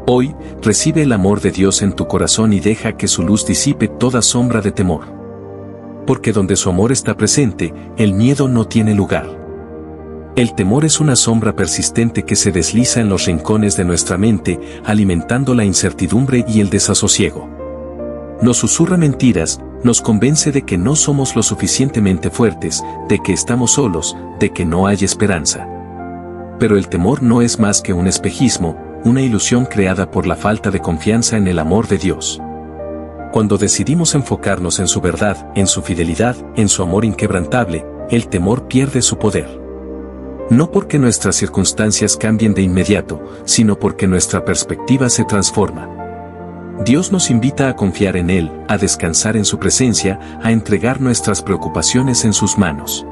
Hoy, recibe el amor de Dios en tu corazón y deja que su luz disipe toda sombra de temor. Porque donde su amor está presente, el miedo no tiene lugar. El temor es una sombra persistente que se desliza en los rincones de nuestra mente, alimentando la incertidumbre y el desasosiego. Nos susurra mentiras, nos convence de que no somos lo suficientemente fuertes, de que estamos solos, de que no hay esperanza. Pero el temor no es más que un espejismo, una ilusión creada por la falta de confianza en el amor de Dios. Cuando decidimos enfocarnos en su verdad, en su fidelidad, en su amor inquebrantable, el temor pierde su poder. No porque nuestras circunstancias cambien de inmediato, sino porque nuestra perspectiva se transforma. Dios nos invita a confiar en Él, a descansar en su presencia, a entregar nuestras preocupaciones en sus manos.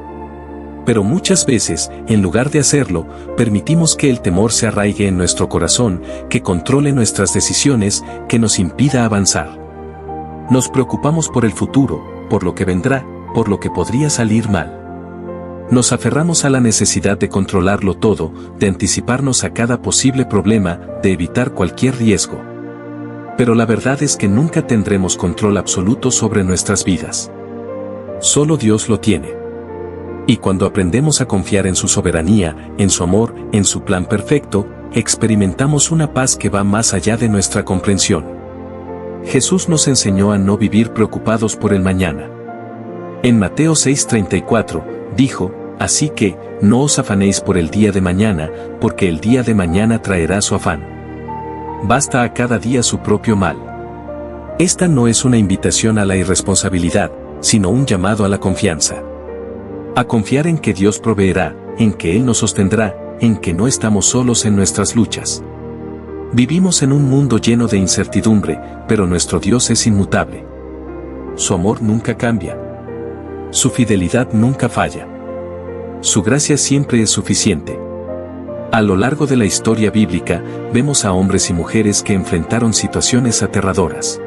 Pero muchas veces, en lugar de hacerlo, permitimos que el temor se arraigue en nuestro corazón, que controle nuestras decisiones, que nos impida avanzar. Nos preocupamos por el futuro, por lo que vendrá, por lo que podría salir mal. Nos aferramos a la necesidad de controlarlo todo, de anticiparnos a cada posible problema, de evitar cualquier riesgo. Pero la verdad es que nunca tendremos control absoluto sobre nuestras vidas. Solo Dios lo tiene. Y cuando aprendemos a confiar en su soberanía, en su amor, en su plan perfecto, experimentamos una paz que va más allá de nuestra comprensión. Jesús nos enseñó a no vivir preocupados por el mañana. En Mateo 6:34, dijo, así que, no os afanéis por el día de mañana, porque el día de mañana traerá su afán. Basta a cada día su propio mal. Esta no es una invitación a la irresponsabilidad, sino un llamado a la confianza. A confiar en que Dios proveerá, en que Él nos sostendrá, en que no estamos solos en nuestras luchas. Vivimos en un mundo lleno de incertidumbre, pero nuestro Dios es inmutable. Su amor nunca cambia. Su fidelidad nunca falla. Su gracia siempre es suficiente. A lo largo de la historia bíblica, vemos a hombres y mujeres que enfrentaron situaciones aterradoras.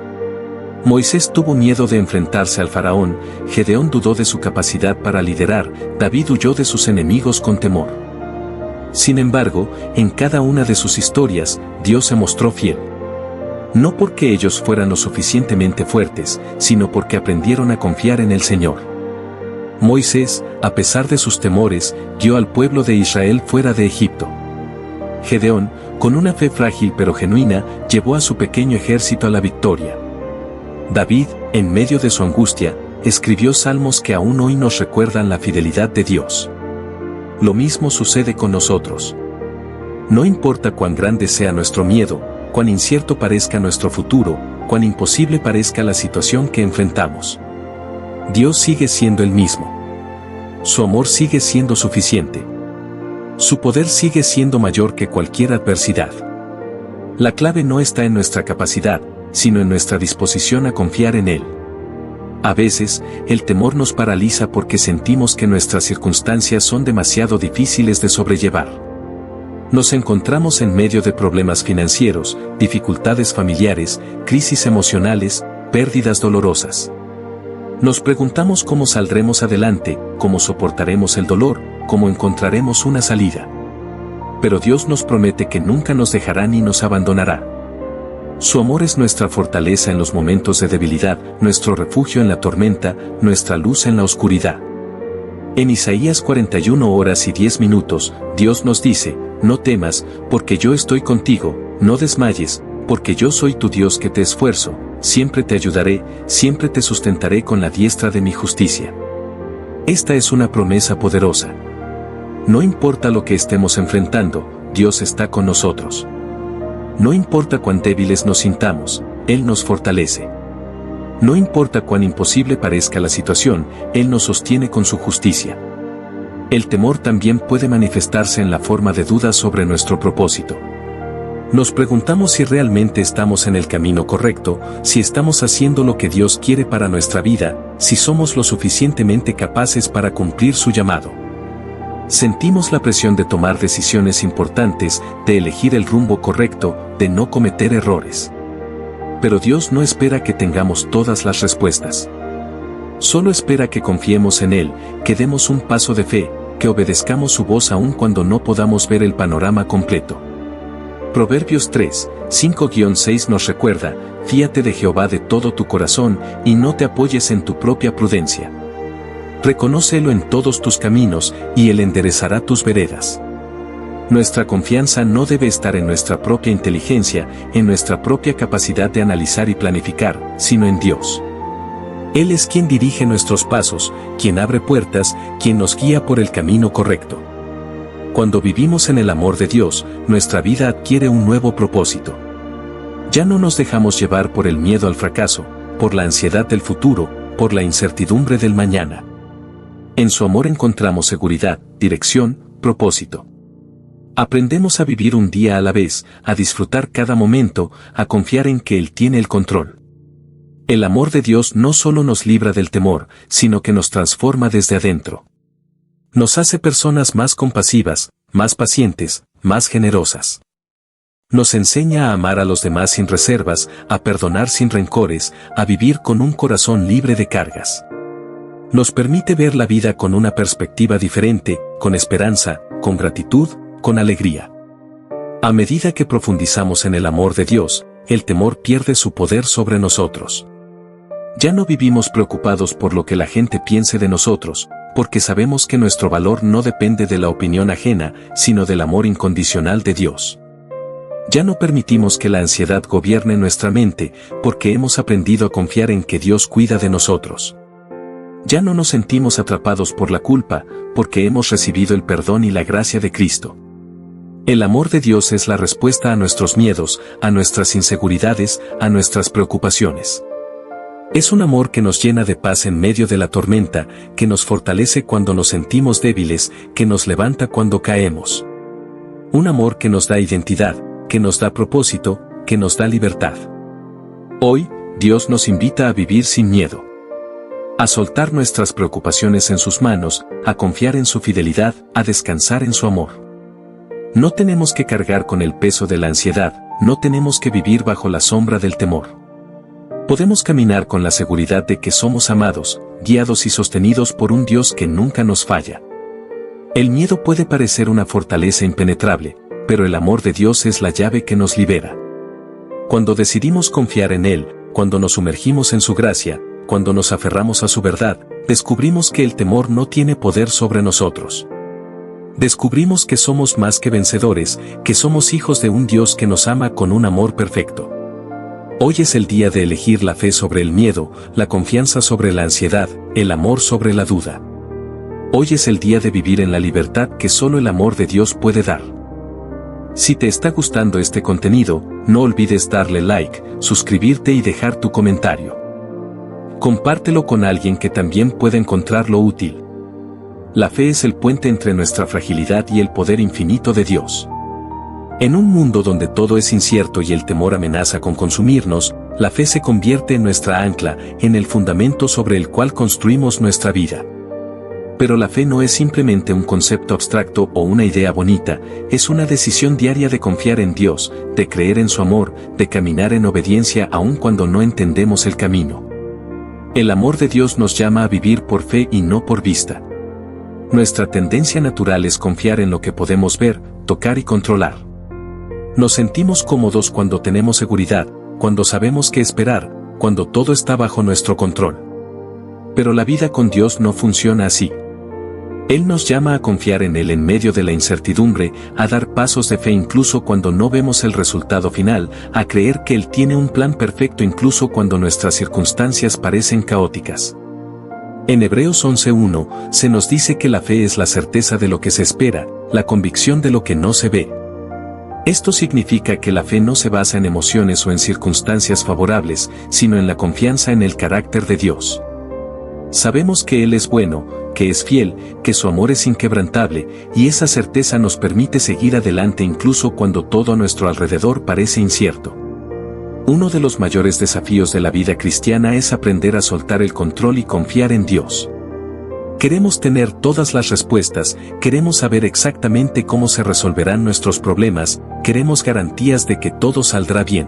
Moisés tuvo miedo de enfrentarse al faraón, Gedeón dudó de su capacidad para liderar, David huyó de sus enemigos con temor. Sin embargo, en cada una de sus historias, Dios se mostró fiel. No porque ellos fueran lo suficientemente fuertes, sino porque aprendieron a confiar en el Señor. Moisés, a pesar de sus temores, guió al pueblo de Israel fuera de Egipto. Gedeón, con una fe frágil pero genuina, llevó a su pequeño ejército a la victoria. David, en medio de su angustia, escribió salmos que aún hoy nos recuerdan la fidelidad de Dios. Lo mismo sucede con nosotros. No importa cuán grande sea nuestro miedo, cuán incierto parezca nuestro futuro, cuán imposible parezca la situación que enfrentamos. Dios sigue siendo el mismo. Su amor sigue siendo suficiente. Su poder sigue siendo mayor que cualquier adversidad. La clave no está en nuestra capacidad, sino en nuestra disposición a confiar en Él. A veces, el temor nos paraliza porque sentimos que nuestras circunstancias son demasiado difíciles de sobrellevar. Nos encontramos en medio de problemas financieros, dificultades familiares, crisis emocionales, pérdidas dolorosas. Nos preguntamos cómo saldremos adelante, cómo soportaremos el dolor, cómo encontraremos una salida. Pero Dios nos promete que nunca nos dejará ni nos abandonará. Su amor es nuestra fortaleza en los momentos de debilidad, nuestro refugio en la tormenta, nuestra luz en la oscuridad. En Isaías 41:10, Dios nos dice, no temas, porque yo estoy contigo, no desmayes, porque yo soy tu Dios que te esfuerzo, siempre te ayudaré, siempre te sustentaré con la diestra de mi justicia. Esta es una promesa poderosa. No importa lo que estemos enfrentando, Dios está con nosotros. No importa cuán débiles nos sintamos, Él nos fortalece. No importa cuán imposible parezca la situación, Él nos sostiene con su justicia. El temor también puede manifestarse en la forma de dudas sobre nuestro propósito. Nos preguntamos si realmente estamos en el camino correcto, si estamos haciendo lo que Dios quiere para nuestra vida, si somos lo suficientemente capaces para cumplir su llamado. Sentimos la presión de tomar decisiones importantes, de elegir el rumbo correcto, de no cometer errores. Pero Dios no espera que tengamos todas las respuestas. Solo espera que confiemos en Él, que demos un paso de fe, que obedezcamos su voz aun cuando no podamos ver el panorama completo. Proverbios 3:5-6 nos recuerda, fíate de Jehová de todo tu corazón, y no te apoyes en tu propia prudencia. Reconócelo en todos tus caminos, y Él enderezará tus veredas. Nuestra confianza no debe estar en nuestra propia inteligencia, en nuestra propia capacidad de analizar y planificar, sino en Dios. Él es quien dirige nuestros pasos, quien abre puertas, quien nos guía por el camino correcto. Cuando vivimos en el amor de Dios, nuestra vida adquiere un nuevo propósito. Ya no nos dejamos llevar por el miedo al fracaso, por la ansiedad del futuro, por la incertidumbre del mañana. En su amor encontramos seguridad, dirección, propósito. Aprendemos a vivir un día a la vez, a disfrutar cada momento, a confiar en que Él tiene el control. El amor de Dios no solo nos libra del temor, sino que nos transforma desde adentro. Nos hace personas más compasivas, más pacientes, más generosas. Nos enseña a amar a los demás sin reservas, a perdonar sin rencores, a vivir con un corazón libre de cargas. Nos permite ver la vida con una perspectiva diferente, con esperanza, con gratitud, con alegría. A medida que profundizamos en el amor de Dios, el temor pierde su poder sobre nosotros. Ya no vivimos preocupados por lo que la gente piense de nosotros, porque sabemos que nuestro valor no depende de la opinión ajena, sino del amor incondicional de Dios. Ya no permitimos que la ansiedad gobierne nuestra mente, porque hemos aprendido a confiar en que Dios cuida de nosotros. Ya no nos sentimos atrapados por la culpa, porque hemos recibido el perdón y la gracia de Cristo. El amor de Dios es la respuesta a nuestros miedos, a nuestras inseguridades, a nuestras preocupaciones. Es un amor que nos llena de paz en medio de la tormenta, que nos fortalece cuando nos sentimos débiles, que nos levanta cuando caemos. Un amor que nos da identidad, que nos da propósito, que nos da libertad. Hoy, Dios nos invita a vivir sin miedo. A soltar nuestras preocupaciones en sus manos, a confiar en su fidelidad, a descansar en su amor. No tenemos que cargar con el peso de la ansiedad, no tenemos que vivir bajo la sombra del temor. Podemos caminar con la seguridad de que somos amados, guiados y sostenidos por un Dios que nunca nos falla. El miedo puede parecer una fortaleza impenetrable, pero el amor de Dios es la llave que nos libera. Cuando decidimos confiar en Él, cuando nos sumergimos en su gracia, cuando nos aferramos a su verdad, descubrimos que el temor no tiene poder sobre nosotros. Descubrimos que somos más que vencedores, que somos hijos de un Dios que nos ama con un amor perfecto. Hoy es el día de elegir la fe sobre el miedo, la confianza sobre la ansiedad, el amor sobre la duda. Hoy es el día de vivir en la libertad que solo el amor de Dios puede dar. Si te está gustando este contenido, no olvides darle like, suscribirte y dejar tu comentario. Compártelo con alguien que también pueda encontrarlo útil. La fe es el puente entre nuestra fragilidad y el poder infinito de Dios. En un mundo donde todo es incierto y el temor amenaza con consumirnos, la fe se convierte en nuestra ancla, en el fundamento sobre el cual construimos nuestra vida. Pero la fe no es simplemente un concepto abstracto o una idea bonita, es una decisión diaria de confiar en Dios, de creer en su amor, de caminar en obediencia aun cuando no entendemos el camino. El amor de Dios nos llama a vivir por fe y no por vista. Nuestra tendencia natural es confiar en lo que podemos ver, tocar y controlar. Nos sentimos cómodos cuando tenemos seguridad, cuando sabemos qué esperar, cuando todo está bajo nuestro control. Pero la vida con Dios no funciona así. Él nos llama a confiar en Él en medio de la incertidumbre, a dar pasos de fe incluso cuando no vemos el resultado final, a creer que Él tiene un plan perfecto incluso cuando nuestras circunstancias parecen caóticas. En Hebreos 11:1, se nos dice que la fe es la certeza de lo que se espera, la convicción de lo que no se ve. Esto significa que la fe no se basa en emociones o en circunstancias favorables, sino en la confianza en el carácter de Dios. Sabemos que Él es bueno, que es fiel, que su amor es inquebrantable, y esa certeza nos permite seguir adelante incluso cuando todo a nuestro alrededor parece incierto. Uno de los mayores desafíos de la vida cristiana es aprender a soltar el control y confiar en Dios. Queremos tener todas las respuestas, queremos saber exactamente cómo se resolverán nuestros problemas, queremos garantías de que todo saldrá bien.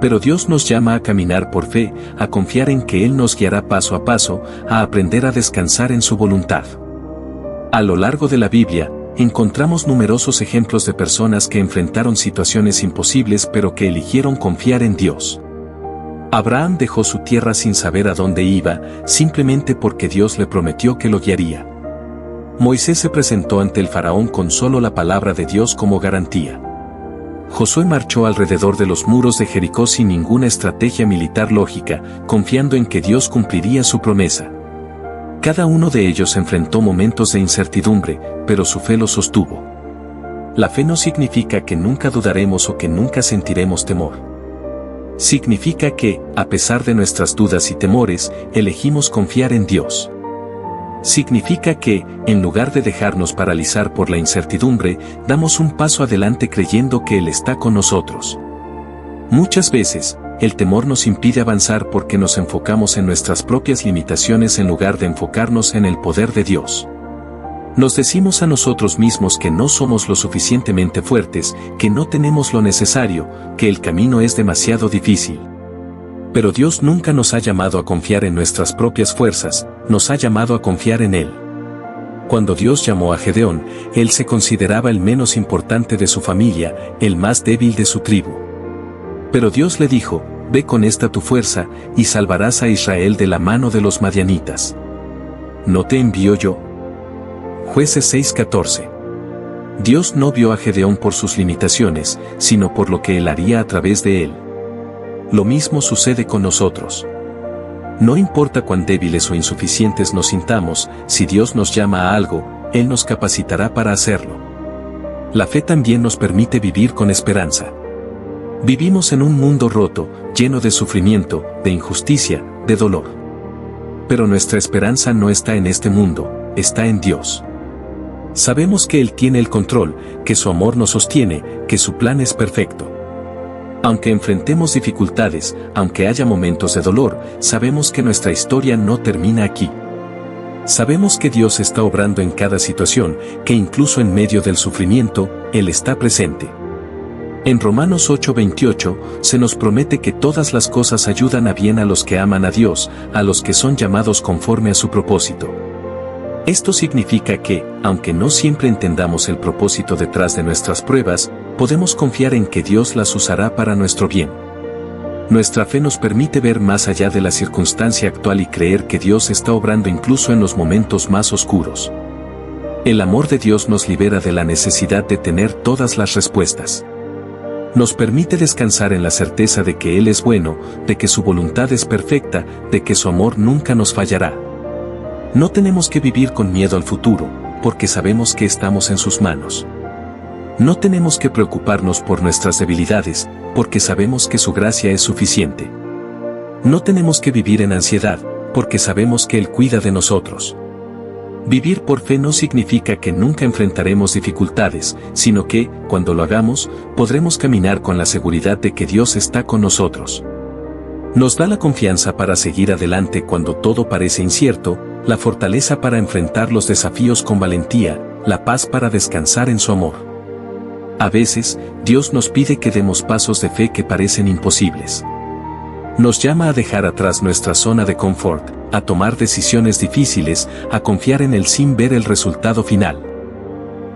Pero Dios nos llama a caminar por fe, a confiar en que Él nos guiará paso a paso, a aprender a descansar en su voluntad. A lo largo de la Biblia, encontramos numerosos ejemplos de personas que enfrentaron situaciones imposibles pero que eligieron confiar en Dios. Abraham dejó su tierra sin saber a dónde iba, simplemente porque Dios le prometió que lo guiaría. Moisés se presentó ante el faraón con solo la palabra de Dios como garantía. Josué marchó alrededor de los muros de Jericó sin ninguna estrategia militar lógica, confiando en que Dios cumpliría su promesa. Cada uno de ellos enfrentó momentos de incertidumbre, pero su fe lo sostuvo. La fe no significa que nunca dudaremos o que nunca sentiremos temor. Significa que, a pesar de nuestras dudas y temores, elegimos confiar en Dios. Significa que, en lugar de dejarnos paralizar por la incertidumbre, damos un paso adelante creyendo que Él está con nosotros. Muchas veces, el temor nos impide avanzar porque nos enfocamos en nuestras propias limitaciones en lugar de enfocarnos en el poder de Dios. Nos decimos a nosotros mismos que no somos lo suficientemente fuertes, que no tenemos lo necesario, que el camino es demasiado difícil. Pero Dios nunca nos ha llamado a confiar en nuestras propias fuerzas, nos ha llamado a confiar en Él. Cuando Dios llamó a Gedeón, él se consideraba el menos importante de su familia, el más débil de su tribu. Pero Dios le dijo, ve con esta tu fuerza, y salvarás a Israel de la mano de los madianitas. ¿No te envío yo? Jueces 6:14. Dios no vio a Gedeón por sus limitaciones, sino por lo que él haría a través de él. Lo mismo sucede con nosotros. No importa cuán débiles o insuficientes nos sintamos, si Dios nos llama a algo, Él nos capacitará para hacerlo. La fe también nos permite vivir con esperanza. Vivimos en un mundo roto, lleno de sufrimiento, de injusticia, de dolor. Pero nuestra esperanza no está en este mundo, está en Dios. Sabemos que Él tiene el control, que su amor nos sostiene, que su plan es perfecto. Aunque enfrentemos dificultades, aunque haya momentos de dolor, sabemos que nuestra historia no termina aquí. Sabemos que Dios está obrando en cada situación, que incluso en medio del sufrimiento, Él está presente. En Romanos 8:28, se nos promete que todas las cosas ayudan a bien a los que aman a Dios, a los que son llamados conforme a su propósito. Esto significa que, aunque no siempre entendamos el propósito detrás de nuestras pruebas, podemos confiar en que Dios las usará para nuestro bien. Nuestra fe nos permite ver más allá de la circunstancia actual y creer que Dios está obrando incluso en los momentos más oscuros. El amor de Dios nos libera de la necesidad de tener todas las respuestas. Nos permite descansar en la certeza de que Él es bueno, de que su voluntad es perfecta, de que su amor nunca nos fallará. No tenemos que vivir con miedo al futuro, porque sabemos que estamos en sus manos. No tenemos que preocuparnos por nuestras debilidades, porque sabemos que su gracia es suficiente. No tenemos que vivir en ansiedad, porque sabemos que Él cuida de nosotros. Vivir por fe no significa que nunca enfrentaremos dificultades, sino que, cuando lo hagamos, podremos caminar con la seguridad de que Dios está con nosotros. Nos da la confianza para seguir adelante cuando todo parece incierto, la fortaleza para enfrentar los desafíos con valentía, la paz para descansar en su amor. A veces, Dios nos pide que demos pasos de fe que parecen imposibles. Nos llama a dejar atrás nuestra zona de confort, a tomar decisiones difíciles, a confiar en Él sin ver el resultado final.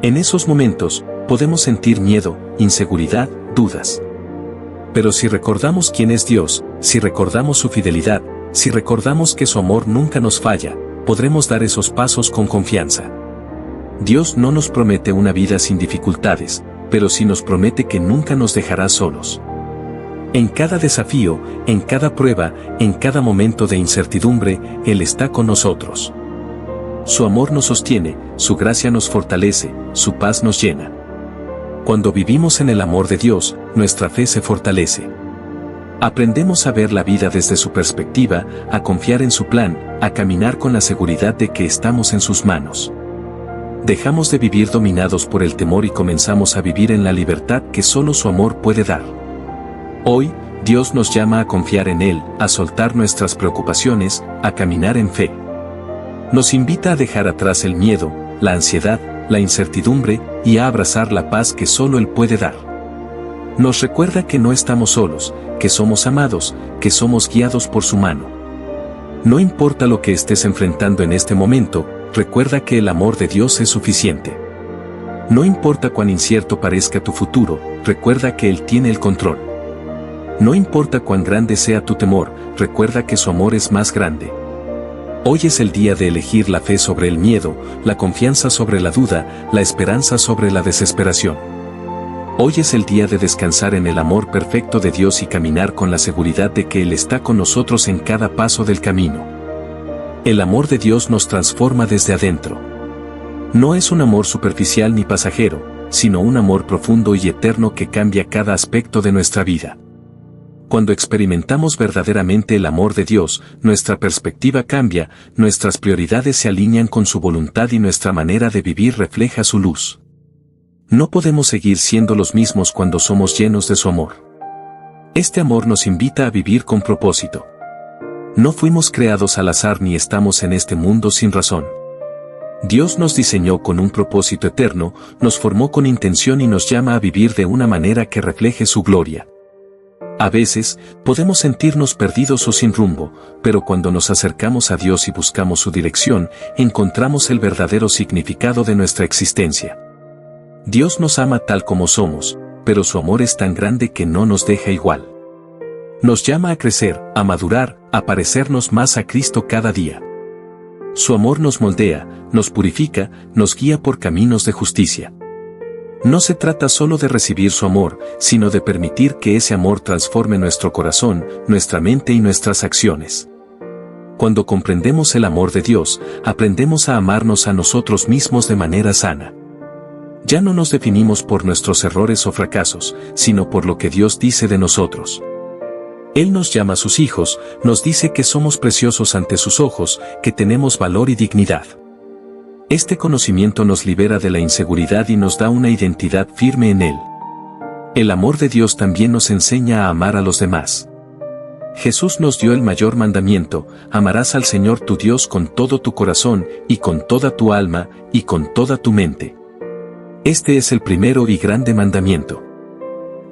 En esos momentos, podemos sentir miedo, inseguridad, dudas. Pero si recordamos quién es Dios, si recordamos su fidelidad, si recordamos que su amor nunca nos falla, podremos dar esos pasos con confianza. Dios no nos promete una vida sin dificultades, pero sí nos promete que nunca nos dejará solos. En cada desafío, en cada prueba, en cada momento de incertidumbre, Él está con nosotros. Su amor nos sostiene, su gracia nos fortalece, su paz nos llena. Cuando vivimos en el amor de Dios, nuestra fe se fortalece. Aprendemos a ver la vida desde su perspectiva, a confiar en su plan, a caminar con la seguridad de que estamos en sus manos. Dejamos de vivir dominados por el temor y comenzamos a vivir en la libertad que solo su amor puede dar. Hoy, Dios nos llama a confiar en Él, a soltar nuestras preocupaciones, a caminar en fe. Nos invita a dejar atrás el miedo, la ansiedad, la incertidumbre, y a abrazar la paz que solo Él puede dar. Nos recuerda que no estamos solos, que somos amados, que somos guiados por su mano. No importa lo que estés enfrentando en este momento, recuerda que el amor de Dios es suficiente. No importa cuán incierto parezca tu futuro, recuerda que Él tiene el control. No importa cuán grande sea tu temor, recuerda que su amor es más grande. Hoy es el día de elegir la fe sobre el miedo, la confianza sobre la duda, la esperanza sobre la desesperación. Hoy es el día de descansar en el amor perfecto de Dios y caminar con la seguridad de que Él está con nosotros en cada paso del camino. El amor de Dios nos transforma desde adentro. No es un amor superficial ni pasajero, sino un amor profundo y eterno que cambia cada aspecto de nuestra vida. Cuando experimentamos verdaderamente el amor de Dios, nuestra perspectiva cambia, nuestras prioridades se alinean con su voluntad y nuestra manera de vivir refleja su luz. No podemos seguir siendo los mismos cuando somos llenos de su amor. Este amor nos invita a vivir con propósito. No fuimos creados al azar ni estamos en este mundo sin razón. Dios nos diseñó con un propósito eterno, nos formó con intención y nos llama a vivir de una manera que refleje su gloria. A veces, podemos sentirnos perdidos o sin rumbo, pero cuando nos acercamos a Dios y buscamos su dirección, encontramos el verdadero significado de nuestra existencia. Dios nos ama tal como somos, pero su amor es tan grande que no nos deja igual. Nos llama a crecer, a madurar, a parecernos más a Cristo cada día. Su amor nos moldea, nos purifica, nos guía por caminos de justicia. No se trata solo de recibir su amor, sino de permitir que ese amor transforme nuestro corazón, nuestra mente y nuestras acciones. Cuando comprendemos el amor de Dios, aprendemos a amarnos a nosotros mismos de manera sana. Ya no nos definimos por nuestros errores o fracasos, sino por lo que Dios dice de nosotros. Él nos llama a sus hijos, nos dice que somos preciosos ante sus ojos, que tenemos valor y dignidad. Este conocimiento nos libera de la inseguridad y nos da una identidad firme en Él. El amor de Dios también nos enseña a amar a los demás. Jesús nos dio el mayor mandamiento: amarás al Señor tu Dios con todo tu corazón, y con toda tu alma, y con toda tu mente. Este es el primero y grande mandamiento.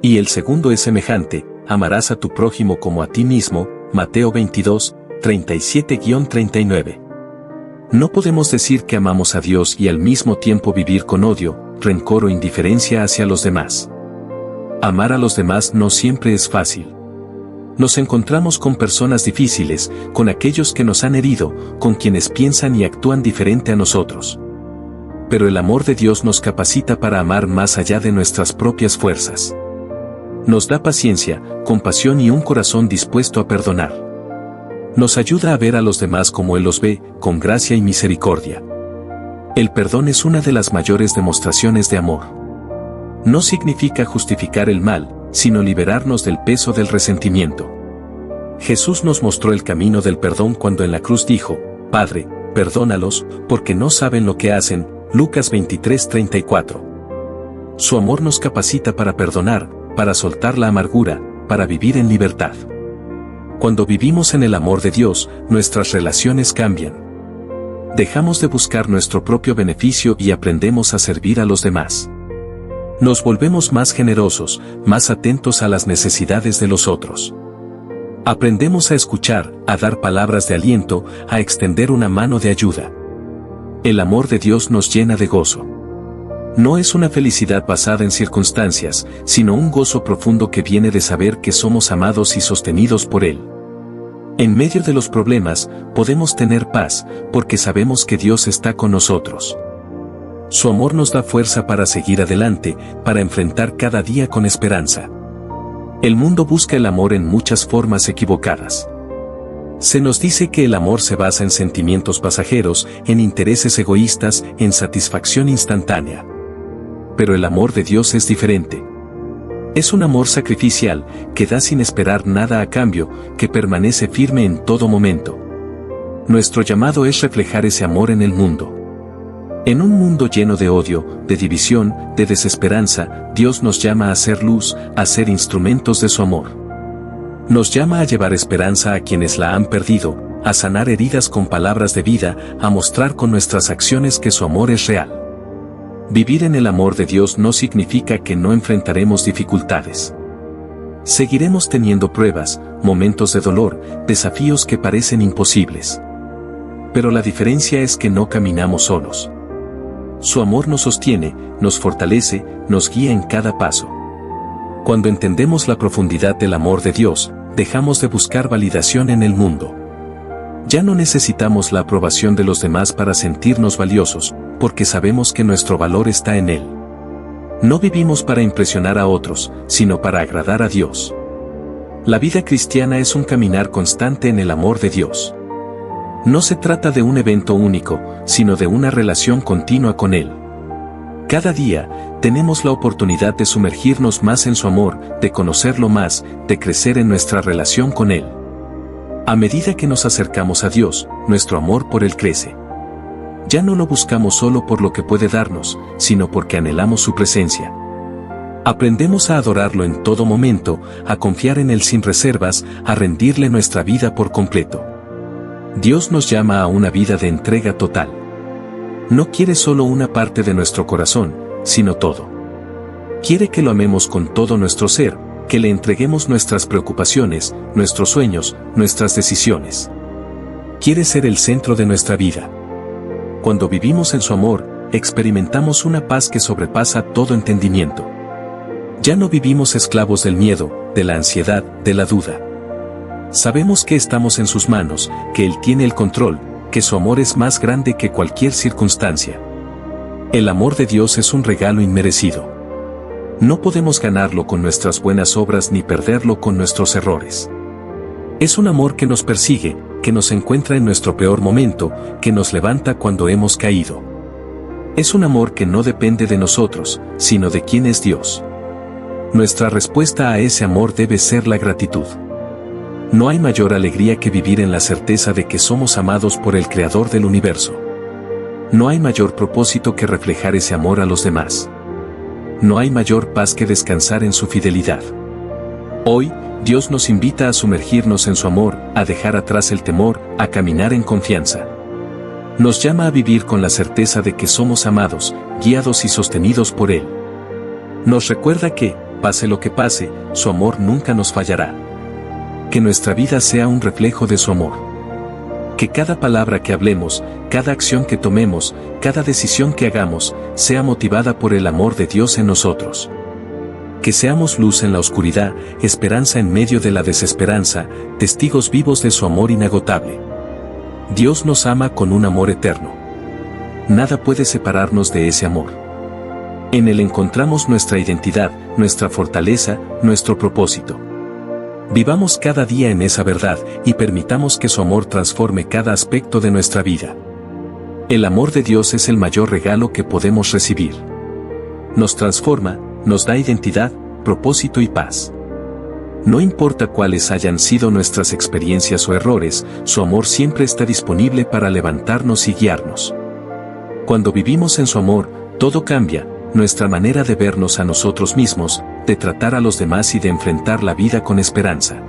Y el segundo es semejante: amarás a tu prójimo como a ti mismo. Mateo 22, 37-39. No podemos decir que amamos a Dios y al mismo tiempo vivir con odio, rencor o indiferencia hacia los demás. Amar a los demás no siempre es fácil. Nos encontramos con personas difíciles, con aquellos que nos han herido, con quienes piensan y actúan diferente a nosotros. Pero el amor de Dios nos capacita para amar más allá de nuestras propias fuerzas. Nos da paciencia, compasión y un corazón dispuesto a perdonar. Nos ayuda a ver a los demás como Él los ve, con gracia y misericordia. El perdón es una de las mayores demostraciones de amor. No significa justificar el mal, sino liberarnos del peso del resentimiento. Jesús nos mostró el camino del perdón cuando en la cruz dijo: Padre, perdónalos, porque no saben lo que hacen. Lucas 23:34. Su amor nos capacita para perdonar, para soltar la amargura, para vivir en libertad. Cuando vivimos en el amor de Dios, nuestras relaciones cambian. Dejamos de buscar nuestro propio beneficio y aprendemos a servir a los demás. Nos volvemos más generosos, más atentos a las necesidades de los otros. Aprendemos a escuchar, a dar palabras de aliento, a extender una mano de ayuda. El amor de Dios nos llena de gozo. No es una felicidad basada en circunstancias, sino un gozo profundo que viene de saber que somos amados y sostenidos por Él. En medio de los problemas, podemos tener paz, porque sabemos que Dios está con nosotros. Su amor nos da fuerza para seguir adelante, para enfrentar cada día con esperanza. El mundo busca el amor en muchas formas equivocadas. Se nos dice que el amor se basa en sentimientos pasajeros, en intereses egoístas, en satisfacción instantánea. Pero el amor de Dios es diferente. Es un amor sacrificial, que da sin esperar nada a cambio, que permanece firme en todo momento. Nuestro llamado es reflejar ese amor en el mundo. En un mundo lleno de odio, de división, de desesperanza, Dios nos llama a ser luz, a ser instrumentos de su amor. Nos llama a llevar esperanza a quienes la han perdido, a sanar heridas con palabras de vida, a mostrar con nuestras acciones que su amor es real. Vivir en el amor de Dios no significa que no enfrentaremos dificultades. Seguiremos teniendo pruebas, momentos de dolor, desafíos que parecen imposibles. Pero la diferencia es que no caminamos solos. Su amor nos sostiene, nos fortalece, nos guía en cada paso. Cuando entendemos la profundidad del amor de Dios, dejamos de buscar validación en el mundo. Ya no necesitamos la aprobación de los demás para sentirnos valiosos, porque sabemos que nuestro valor está en Él. No vivimos para impresionar a otros, sino para agradar a Dios. La vida cristiana es un caminar constante en el amor de Dios. No se trata de un evento único, sino de una relación continua con Él. Cada día, tenemos la oportunidad de sumergirnos más en su amor, de conocerlo más, de crecer en nuestra relación con Él. A medida que nos acercamos a Dios, nuestro amor por Él crece. Ya no lo buscamos solo por lo que puede darnos, sino porque anhelamos su presencia. Aprendemos a adorarlo en todo momento, a confiar en Él sin reservas, a rendirle nuestra vida por completo. Dios nos llama a una vida de entrega total. No quiere solo una parte de nuestro corazón, sino todo. Quiere que lo amemos con todo nuestro ser, que le entreguemos nuestras preocupaciones, nuestros sueños, nuestras decisiones. Quiere ser el centro de nuestra vida. Cuando vivimos en su amor, experimentamos una paz que sobrepasa todo entendimiento. Ya no vivimos esclavos del miedo, de la ansiedad, de la duda. Sabemos que estamos en sus manos, que Él tiene el control, que su amor es más grande que cualquier circunstancia. El amor de Dios es un regalo inmerecido. No podemos ganarlo con nuestras buenas obras ni perderlo con nuestros errores. Es un amor que nos persigue, que nos encuentra en nuestro peor momento, que nos levanta cuando hemos caído. Es un amor que no depende de nosotros, sino de quién es Dios. Nuestra respuesta a ese amor debe ser la gratitud. No hay mayor alegría que vivir en la certeza de que somos amados por el Creador del universo. No hay mayor propósito que reflejar ese amor a los demás. No hay mayor paz que descansar en su fidelidad. Hoy, Dios nos invita a sumergirnos en su amor, a dejar atrás el temor, a caminar en confianza. Nos llama a vivir con la certeza de que somos amados, guiados y sostenidos por Él. Nos recuerda que, pase lo que pase, su amor nunca nos fallará. Que nuestra vida sea un reflejo de su amor. Que cada palabra que hablemos, cada acción que tomemos, cada decisión que hagamos, sea motivada por el amor de Dios en nosotros. Que seamos luz en la oscuridad, esperanza en medio de la desesperanza, testigos vivos de su amor inagotable. Dios nos ama con un amor eterno. Nada puede separarnos de ese amor. En Él encontramos nuestra identidad, nuestra fortaleza, nuestro propósito. Vivamos cada día en esa verdad y permitamos que su amor transforme cada aspecto de nuestra vida. El amor de Dios es el mayor regalo que podemos recibir. Nos transforma, nos da identidad, propósito y paz. No importa cuáles hayan sido nuestras experiencias o errores, su amor siempre está disponible para levantarnos y guiarnos. Cuando vivimos en su amor, todo cambia, nuestra manera de vernos a nosotros mismos, de tratar a los demás y de enfrentar la vida con esperanza.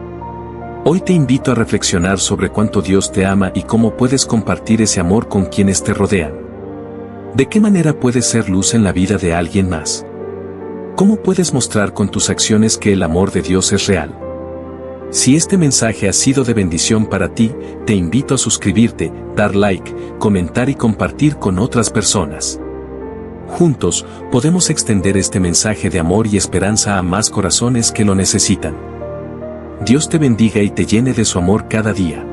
Hoy te invito a reflexionar sobre cuánto Dios te ama y cómo puedes compartir ese amor con quienes te rodean. ¿De qué manera puedes ser luz en la vida de alguien más? ¿Cómo puedes mostrar con tus acciones que el amor de Dios es real? Si este mensaje ha sido de bendición para ti, te invito a suscribirte, dar like, comentar y compartir con otras personas. Juntos, podemos extender este mensaje de amor y esperanza a más corazones que lo necesitan. Dios te bendiga y te llene de su amor cada día.